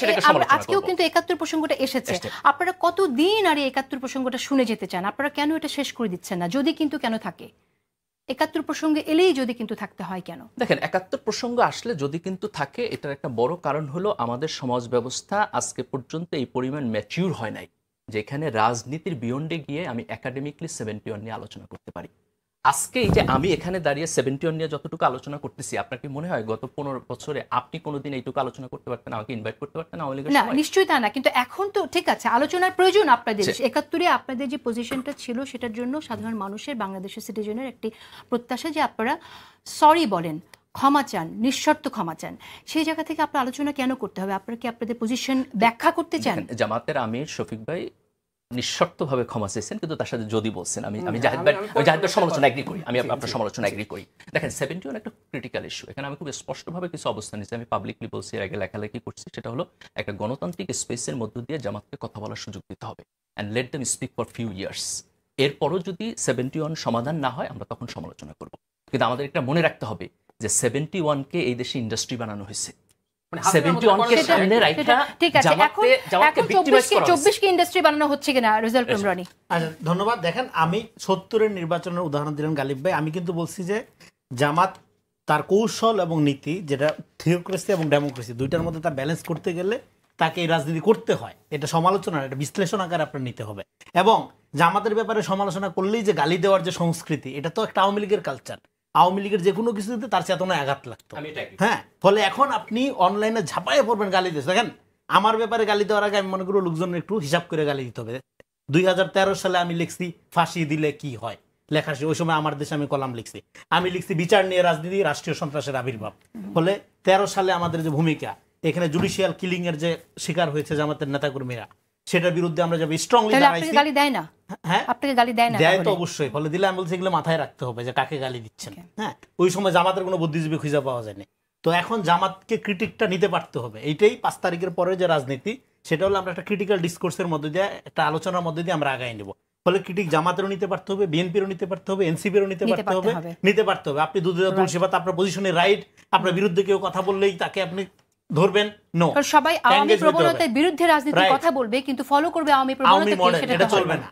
আজকেও কিন্তু 71 প্রসঙ্গটা এসেছে। আপনারা কতদিন আর 71 প্রসঙ্গটা শুনে যেতে চান? আপনারা কেন এটা শেষ করে দিচ্ছেন না? যদি কিন্তু কেন থাকে 71 প্রসঙ্গে এলেই যদি কিন্তু থাকতে হয় কেন? দেখেন, 71 প্রসঙ্গ আসলে যদি কিন্তু থাকে, এটার একটা বড় কারণ হলো আমাদের সমাজ ব্যবস্থা আজকে পর্যন্ত এই পরিমাণ ম্যাচিউর হয় নাই যেখানে রাজনীতির বিয়ন্ডে গিয়ে আমি একাডেমিকলি 71 নিয়ে আলোচনা করতে পারি। আজকে এই যে আমি এখানে দাঁড়িয়ে 71 নিয়ে যতটুকু আলোচনা করতেছি, আপনার কি মনে হয় গত 15 বছরে আপনি কোনোদিন এইটুকু আলোচনা করতে পারতেন, আমাকে ইনভাইট করতে পারতেন আওয়ামী লীগের সময়? না, নিশ্চয়ই তা না। কিন্তু এখন তো ঠিক আছে, আলোচনার প্রয়োজন আপনাদের। 71-এ আপনাদের যে পজিশনটা ছিল সেটার জন্য সাধারণ মানুষের, বাংলাদেশের সিটিজেনের একটি প্রত্যাশা যে আপনারা সরি বলেন, ক্ষমা চান, নিঃশর্ত ক্ষমা চান। সেই জায়গা থেকে আপনার আলোচনা কেন করতে হবে? আপনারা কি আপনাদের পজিশন ব্যাখ্যা করতে চান? জামাতের আমির শফিক ভাই নিঃশর্তভাবে ক্ষমা চেয়েছেন, কিন্তু তার সাথে যদি বলছেন আমি জাহিদ ভাইয়ের সমালোচনা এগ্রি করি, আমি আপনার সমালোচনা এগ্রি করি। দেখেন 71 একটা ক্রিটিক্যাল ইস্যু, এখানে আমি খুব স্পষ্টভাবে কিছু অবস্থান নিচ্ছি, আমি পাবলিকলি বলছি, এর আগে লেখালেখি করছি, সেটা হলো একটা গণতান্ত্রিক স্পেসের মধ্য দিয়ে জামাতকে কথা বলার সুযোগ দিতে হবে, and let them speak for few years. এরপরও যদি 71 সমাধান না হয় আমরা তখন সমালোচনা করব, কিন্তু আমাদের একটা মনে রাখতে হবে যে 71-কে এই দেশে ইন্ডাস্ট্রি বানানো হয়েছে। 71-কে সামনে রাখা, ঠিক আছে, এখন 24-কে ইন্ডাস্ট্রি বানানো হচ্ছে কিনা রেজাল্ট ইমরানি। আচ্ছা, ধন্যবাদ। দেখেন, আমি 70-এর নির্বাচনের উদাহরণ দিলাম গালিব ভাই, আমি কিন্তু বলছি যে জামাত তার কৌশল এবং নীতি, যেটা থিওক্রেসি এবং ডেমোক্রেসি, দুইটার মধ্যে তার ব্যালেন্স করতে গেলে তাকে এই রাজনীতি করতে হয়। এটা সমালোচনা, এটা বিশ্লেষণ আকারে আপনার নিতে হবে। এবং জামাতের ব্যাপারে সমালোচনা করলেই যে গালি দেওয়ার যে সংস্কৃতি, এটা তো একটা আওয়ামী লীগের কালচার। আওয়ামী লীগের যে কোনো কিছুতে তার চেতনায় আঘাত লাগতো। হ্যাঁ, ফলে এখন আপনি অনলাইনে ঝাঁপাইয়ে পড়বেন গালি দিতে। দেখেন, আমার ব্যাপারে গালি দেওয়ার আগে আমি মনে করি লোকজনের একটু হিসাব করে গালি দিতে হবে। 2013 সালে আমি লিখছি ফাঁসি দিলে কি হয়, লেখা, ওই সময় আমার দেশে আমি কলাম লিখছি, আমি লিখছি বিচার নিয়ে রাজনীতি, রাষ্ট্রীয় সন্ত্রাসের আবির্ভাব। ফলে 13 সালে আমাদের যে ভূমিকা, এখানে জুডিশিয়াল কিলিং এর যে শিকার হয়েছে জামাতের নেতাকর্মীরা, সেটার বিরুদ্ধে আমরা যাবে স্ট্রংলি দাঁড়াইছি। গালি দেয় না? হ্যাঁ, আপনাকে গালি দেয় না? দেয় তো অবশ্যই। ফলে দিলে আমি বলছি এগুলো মাথায় রাখতে হবে যে কাকে গালি দিচ্ছেন। হ্যাঁ, ওই সময় জামাতের কোনো বুদ্ধিজীবী খুঁজে পাওয়া যায়নি। তো এখন জামাতকে ক্রিটিকটা নিতে পারতে হবে। এইটাই 5 তারিখের পরে যে রাজনীতি, সেটা হলো আমরা একটা ক্রিটিক্যাল ডিসকোর্সের মধ্যে দিয়ে, একটা আলোচনার মধ্যে দিয়ে আমরা আগায় নেব। ফলে ক্রিটিক জামাতেরও নিতে পারতে হবে, বিএনপিরও নিতে পারতে হবে, এনসিপিরও নিতে পারতে হবে। আপনি দুধে তুলসী পাতা, আপনার পজিশনের রাইট, আপনার বিরুদ্ধে কেউ কথা বললেই তাকে আপনি ধরবেন? নো। সবাই আওয়ামী প্রবণতার বিরুদ্ধে রাজনীতির কথা বলবে, কিন্তু ফলো করবে আওয়ামী প্রবণতাকে, এটা চলবে না,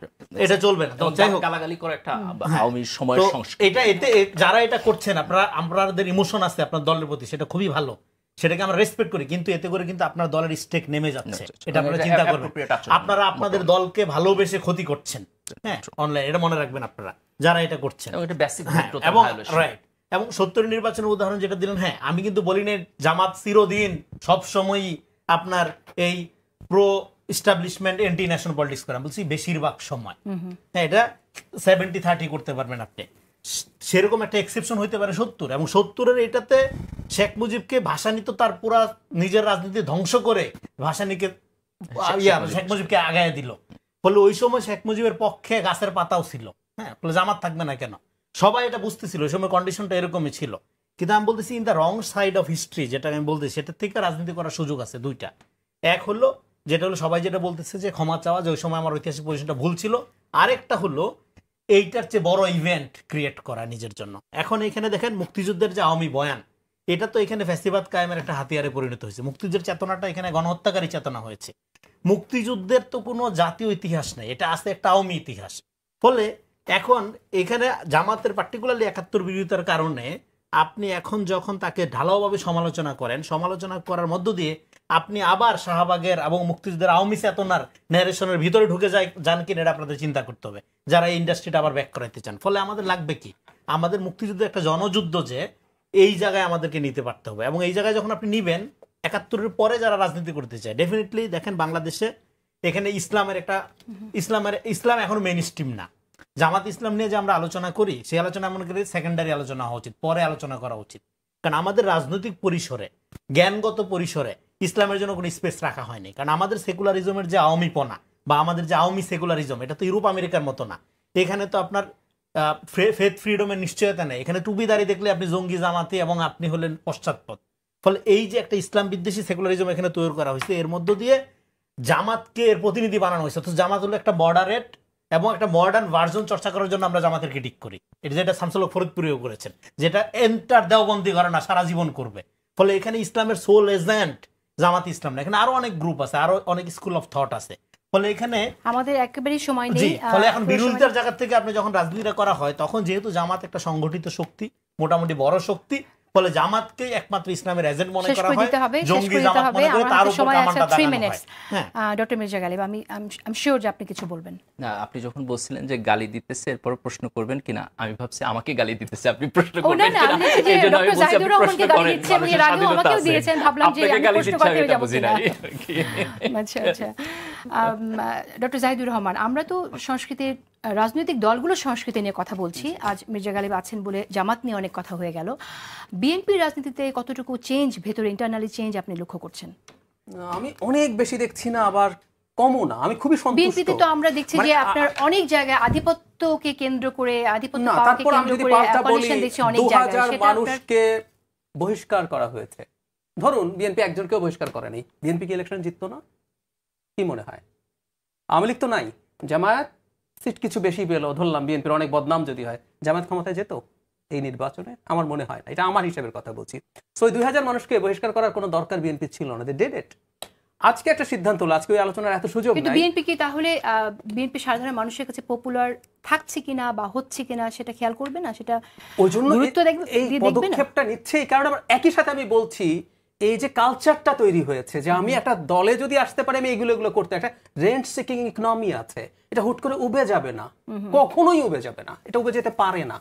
এটা চলবে না। তো যাই হোক, গালাগালি করে একটা আওয়ামী সময়ের সংস্কৃতি। এটা এতে যারা এটা করছেন, আপনাদের ইমোশন আছে আপনার দলের প্রতি, সেটা খুবই ভালো, সেটাকে আমরা রেসপেক্ট করি, কিন্তু এতে করে কিন্তু আপনার দলের স্টেক নেমে যাচ্ছে। এটা আপনারা চিন্তা করবেন। আপনারা আপনাদের দলকে ভালোবেসে ক্ষতি করছেন। হ্যাঁ, অনলাইন, এটা মনে রাখবেন আপনারা যারা এটা করছেন। এবং রাইট, এবং 70 নির্বাচনের উদাহরণ যেটা দিলেন, হ্যাঁ, আমি কিন্তু বলি না জামাত চিরদিন সবসময়ই আপনার এই pro establishment anti national politics করে, বলছি বেশিরভাগ সময়। হ্যাঁ, এটা 70-30 করতে পারবেন আপনি। সেরকম একটা এক্সেপশন হইতে পারে 70, এবং 70-এর এটাতে শেখ মুজিবকে ভাসানী তো তার পুরা নিজের রাজনীতি ধ্বংস করে ভাসানীকে শেখ মুজিবকে আগায় দিল। ফলে ওই সময় শেখ মুজিবের পক্ষে গাছের পাতাও ছিল। হ্যাঁ, ফলে জামাত থাকবে না কেন, সবাই এটা বুঝতেছিল। ওই সময় কন্ডিশনটা এরকমই ছিল। কিন্তু আমি বলতেছি in the wrong side of history, যেটা আমি বলতেছি, সেটার থেকে রাজনীতি করার সুযোগ আছে দুইটা। এক হলো যেটা হলো সবাই যেটা বলতেছে যে ক্ষমা চাওয়া, যে ওই সময় আমার ঐতিহাসিক পজিশনটা ভুল ছিল। আরেকটা হলো এইটার চেয়ে বড় ইভেন্ট ক্রিয়েট করা নিজের জন্য। এখন এখানে দেখেন মুক্তিযুদ্ধের যে আওয়ামী বয়ান, এটা তো এখানে ফ্যাসিবাদ কায়েমের একটা হাতিয়ারে পরিণত হয়েছে। মুক্তিযুদ্ধের চেতনাটা এখানে গণহত্যাকারী চেতনা হয়েছে। মুক্তিযুদ্ধের তো কোনো জাতীয় ইতিহাস নেই, এটা আছে একটা আওয়ামী ইতিহাস। ফলে এখন এখানে জামাতের পার্টিকুলারলি 71 বিরোধিতার কারণে আপনি এখন যখন তাকে ঢালাওভাবে সমালোচনা করেন, সমালোচনা করার মধ্য দিয়ে আপনি আবার শাহবাগের এবং মুক্তিযুদ্ধের আওয়ামী চেতনার ন্যারেশনের ভিতরে ঢুকে যান কিনা, এটা আপনাদের চিন্তা করতে হবে যারা এই ইন্ডাস্ট্রিটা আবার ব্যাক করাইতে চান। ফলে আমাদের লাগবে কি, আমাদের মুক্তিযুদ্ধ একটা জনযুদ্ধ, যে এই জায়গায় আমাদেরকে নিতে পারতে হবে। এবং এই জায়গায় যখন আপনি নিবেন, 71-এর পরে যারা রাজনীতি করতে চায়, ডেফিনেটলি দেখেন বাংলাদেশে এখানে ইসলাম এখনো মেইন স্ট্রিম না। জামাত ইসলাম নিয়ে যে আমরা আলোচনা করি, সেই আলোচনা মনে করি সেকেন্ডারি আলোচনা হওয়া উচিত, পরে আলোচনা করা উচিত। কারণ আমাদের রাজনৈতিক পরিসরে, জ্ঞানগত পরিসরে ইসলামের জন্য কোনো স্পেস রাখা হয়নি। কারণ আমাদের সেকুলারিজমের যে আওয়ামীপনা বা আমাদের যে আওয়ামী সেকুলারিজম, এটা তো ইউরোপ আমেরিকার মতো না। এখানে তো আপনার ফেথ ফ্রিডমের নিশ্চয়তা নেই। এখানে টুপিদারি দেখলে আপনি জঙ্গি, জামাতি এবং আপনি হলেন পশ্চাৎপদ। ফলে এই যে একটা ইসলাম বিদ্বেষী সেকুলারিজম এখানে তৈরি করা হয়েছে, এর মধ্য দিয়ে জামাতকে এর প্রতিনিধি বানানো হয়েছে। অথচ জামাত হলো একটা মডারেট এবং একটা মডার্ন ভার্জন চর্চা করার জন্য আমরা জামাতের ক্রিটিক করি। এটা যেটা শামসুল হক ফরিদপুরেও করেছেন, যেটা এন্টার দেওবন্দি ঘরানা সারা জীবন করবে। ফলে এখানে ইসলামের সোল এজেন্ট জামাত ইসলাম না, এখানে আরো অনেক গ্রুপ আছে, আরো অনেক স্কুল অফ থট আছে। ফলে এখানে আমাদের একেবারেই সময় নেই। ফলে এখন বিরোধিতার জায়গা থেকে আপনি যখন রাজনীতিটা করা হয়, তখন যেহেতু জামাত একটা সংগঠিত শক্তি, মোটামুটি বড় শক্তি, ফলে জামাতকে একমাত্র ইসলামের এজেন্ট মনে করা হয়, জঙ্গি জামাত মনে করে তার উপর কামানটা দাঁড়ানো হয়। ডক্টর মির্জা গালিব, আমি শিওর যে আপনি কিছু বলবেন। না, আপনি যখন বলছিলেন যে গালি দিতেছে এরপর প্রশ্ন করবেন কিনা, আমি ভাবছি আমাকে গালি দিতেছে, আপনি প্রশ্ন করবেন কিনা, এইজন্য আমি বলছি আপনি প্রশ্ন করেন। এর আগেও আমাকেও দিয়েছেন, ভাবলাম যে আমি প্রশ্ন করতে যাব কিনা। আচ্ছা আচ্ছা, ডক্টর জাহিদুর রহমান, আমরা তো সংস্কৃতির, রাজনৈতিক দলগুলোর সংস্কৃতি নিয়ে কথা বলছি। আজ মির্জা গালিব আছেন বলে জামাত নিয়ে অনেক কথা হয়ে গেল। বিএনপির রাজনীতিতে কতটুকু চেঞ্জ, ভেতরে ইন্টারনালি চেঞ্জ আপনি লক্ষ্য করছেন? আমি অনেক বেশি দেখছি না, আবার কমও না, আমি খুবই সন্তুষ্ট। বিএনপিতে তো আমরা দেখছি যে আপনার অনেক জায়গায় আধিপত্যকে কেন্দ্র করে আধিপত্য পাওয়াকে কেন্দ্র করে কোয়ালিশন দেখছি অনেক জায়গায়। 2000 মানুষকে বহিষ্কার করা হয়েছে, ধরুন বিএনপি একজনকেও বহিষ্কার করেনি, বিএনপি কি ইলেকশন জিততো না? কি মনে হয়? আওয়ামী লীগ তো নাই, জামায়াত সিট কিছু বেশি পেল, ধরলাম বিএনপির অনেক বদনাম যদি হয়, জামায়াত ক্ষমতায় যেত এই নির্বাচনে? আমার মনে হয় না, এটা আমার হিসেবের কথা বলছি। সো 2000 মানুষকে বহিষ্কার করার কোনো দরকার বিএনপি ছিল না, দে ডিড ইট। আজকে একটা সিদ্ধান্ত হলো, আজকে ওই আলোচনার এত সুযোগ নাই। কিন্তু বিএনপি কি তাহলে বিএনপি সাধারণ মানুষের কাছে পপুলার থাকছে কিনা বা হচ্ছে কিনা সেটা খেয়াল করবে না? সেটা ওই জন্য এই দেখবে না? পদক্ষেপটা নিচ্ছে, এই কারণে একই সাথে আমি বলছি এই যে কালচারটা তৈরি হয়েছে যে আমি একটা দলে যদি আসতে পারি আমি এগুলো করতে, একটা রেন্ট সিকিং ইকোনমি আছে, এটা হুট করে উবে যাবে না, কখনোই উবে যাবে না, এটা উবে যেতে পারে না,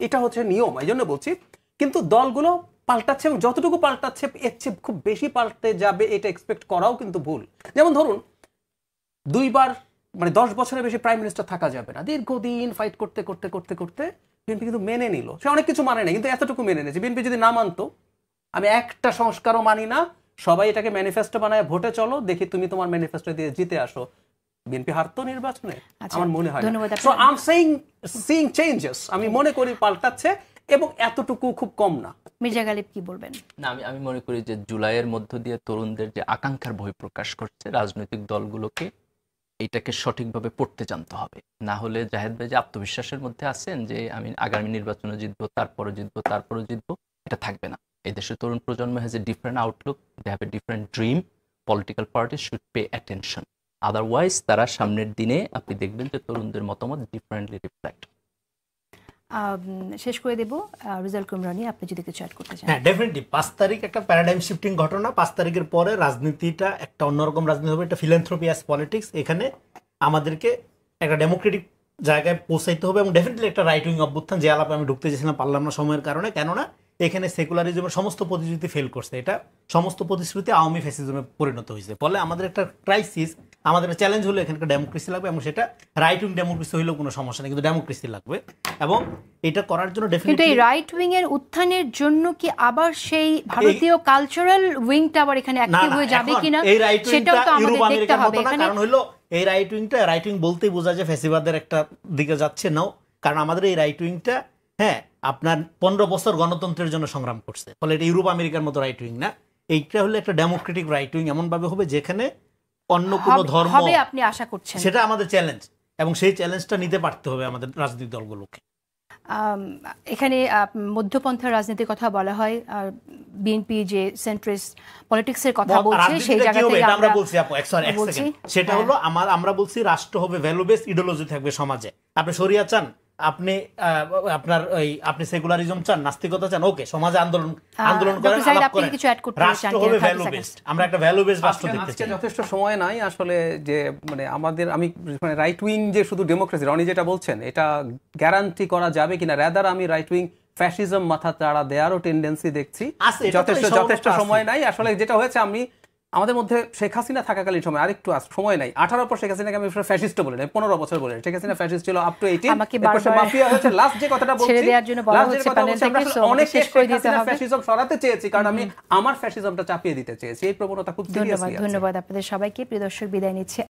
এটা হচ্ছে নিয়ম। এই জন্য বলছি, কিন্তু দলগুলো পাল্টাচ্ছে এবং যতটুকু পাল্টাচ্ছে এর চেয়ে খুব বেশি পাল্টে যাবে এটা এক্সপেক্ট করাও কিন্তু ভুল। যেমন ধরুন 2 বার মানে 10 বছরের বেশি প্রাইম মিনিস্টার থাকা যাবে না, দীর্ঘদিন ফাইট করতে করতে করতে করতে বিএনপি কিন্তু মেনে নিল। সে অনেক কিছু মানে না, কিন্তু এতটুকু মেনে নিয়েছে। বিএনপি যদি না মানতো, আমি একটা সংস্কারও মানি না, সবাই এটাকে ম্যানিফেস্টো বানায় ভোটে চলো, দেখি তুমি তোমার ম্যানিফেস্টো দিয়ে জিতে আসো, বিএনপি হারতো নির্বাচনে? আমার মনে হয় না। So I am seeing changes, আমি মনে করি পাল্টাচ্ছে এবং এতটুকু খুব কম না। মির্জা গালিব কি বলবেন? না, আমি মনে করি যে জুলাইয়ের মধ্য দিয়ে তরুণদের যে আকাঙ্ক্ষার বহিঃপ্রকাশ করছে, রাজনৈতিক দলগুলোকে এটাকে সঠিকভাবে পড়তে জানতে হবে। না হলে জাহেদ ভাই যে আত্মবিশ্বাসের মধ্যে আছেন যে আমি আগামী নির্বাচনে জিতবো, তারপরে জিতবো, এটা থাকবে না। এই দেশের তরুণ প্রজন্ম has a different outlook, they have a different dream, political party should pay attention, otherwise তারা সামনের দিনে আপনি দেখবেন যে তরুণদের মতামত ডিফারেন্টলি রিফ্লেক্ট। শেষ করে দেব, রেজাল্ট কুমরানি আপনি যদি কিছু অ্যাড করতে চান। হ্যাঁ, ডেফিনেটলি 5 তারিখ একটা প্যারাডাইম শিফটিং ঘটনা। 5 তারিখের পরে রাজনীতিটা একটা অন্যরকম রাজনীতি হবে, একটা ফিলান্থ্রপি অ্যাজ পলিটিক্স। এখানে আমাদেরকে একটা ডেমোক্রেটিক জায়গায় পৌঁছাইতে হবে এবং ডেফিনেটলি একটা রাইট উইং অভ্যুত্থান, যে আলাপে আমি ঢুকতে চেয়েছিলাম পারলাম না সময়ের কারণে, কেননা এখানে সেকুলারিজমের সমস্ত প্রতিশ্রুতি ফেল করছে, এটা সমস্ত প্রতিশ্রুতি আওয়ামী ফ্যাসিজমে পরিণত হয়েছে। ফলে আমাদের একটা ক্রাইসিস, আমাদের একটা চ্যালেঞ্জ হলো এখানকার ডেমোক্রেসি লাগবে এবং সেটা রাইট উইং ডেমোক্রেসি হইলেও কোনো সমস্যা নেই, কিন্তু ডেমোক্রেসি লাগবে এবং এটা করার জন্য কিন্তু এই রাইট উইং এর উত্থানের জন্য কি আবার সেই ভারতীয় কালচারাল উইংটা আবার এখানে অ্যাক্টিভ হয়ে যাবে কিনা সেটাও তো আমাদের দেখতে হবে। কারণ হলো এই রাইট উইং বলতেই বোঝা যায় ফ্যাসিবাদের একটা দিকে যাচ্ছে না, কারণ আমাদের এই রাইট উইংটা হ্যাঁ আপনার 15 বছর গণতন্ত্রের জন্য সংগ্রাম করছে, ফলে এটা ইউরোপ আমেরিকার মতো রাইট উইং না। এইটা হলো একটা ডেমোক্রেটিক রাইট উইং, এমন ভাবে হবে যেখানে অন্য কোনো ধর্ম হবে আপনি আশা করছেন, সেটা আমাদের চ্যালেঞ্জ এবং সেই চ্যালেঞ্জটা নিতে পারতে হবে আমাদের রাজনৈতিক দলগুলোকে। এখানে মধ্যপন্থার রাজনীতির কথা বলা হয়, বিএনপি যে সেন্ট্রিস্ট পলিটিক্সের কথা বলছে সেই জায়গা থেকে আমরা বলছি আপু সেটা হলো আমরা বলছি রাষ্ট্র হবে ভ্যালু বেস, ইডিওলজি থাকবে সমাজে। আপনি শরিয়া চান, আপনি আপনার আপনি সেকুলারিজম চান, নাস্তিকতা চান, ওকে, সমাজে আন্দোলন করেন, আলাপ করেন, রাষ্ট্র হবে ভ্যালু বেসড। আমরা একটা ভ্যালু বেসড রাষ্ট্র দেখতে চাই। যথেষ্ট সময় নাই আসলে যে মানে আমাদের আমি মানে রাইট উইং যে শুধু ডেমোক্রেসি, রনি যেটা বলছেন এটা গ্যারান্টি করা যাবে কিনা, রাদার আমি রাইট উইং ফ্যাসিজম মাথা চাড়া দেওয়ারও টেন্ডেন্সি দেখছি। যথেষ্ট সময় নাই আসলে। যেটা হয়েছে আমাদের মধ্যে শেখ হাসিনা থাকাকালীন সময় আরেকটু সময় নাই, 18 পর শেখ হাসিনাকে আমি ফ্যাসিস্ট বলি না, 15 বছর বলি। শেখ হাসিনা ফ্যাসিস্ট ছিল আপ টু 18, এরপর মাফিয়া হয়েছে। লাস্ট যে কথাটা বলছি, অনেক শেষ করে দিতে হবে, ফ্যাসিজম সরাতে চেয়েছি কারণ আমি আমার ফ্যাসিজমটা চাপিয়ে দিতে চেয়েছি, এই প্রবণতা খুব সিরিয়াসলি। ধন্যবাদ আপনাদের সবাইকে। প্রিয় দর্শক, বিদায় নিচ্ছে।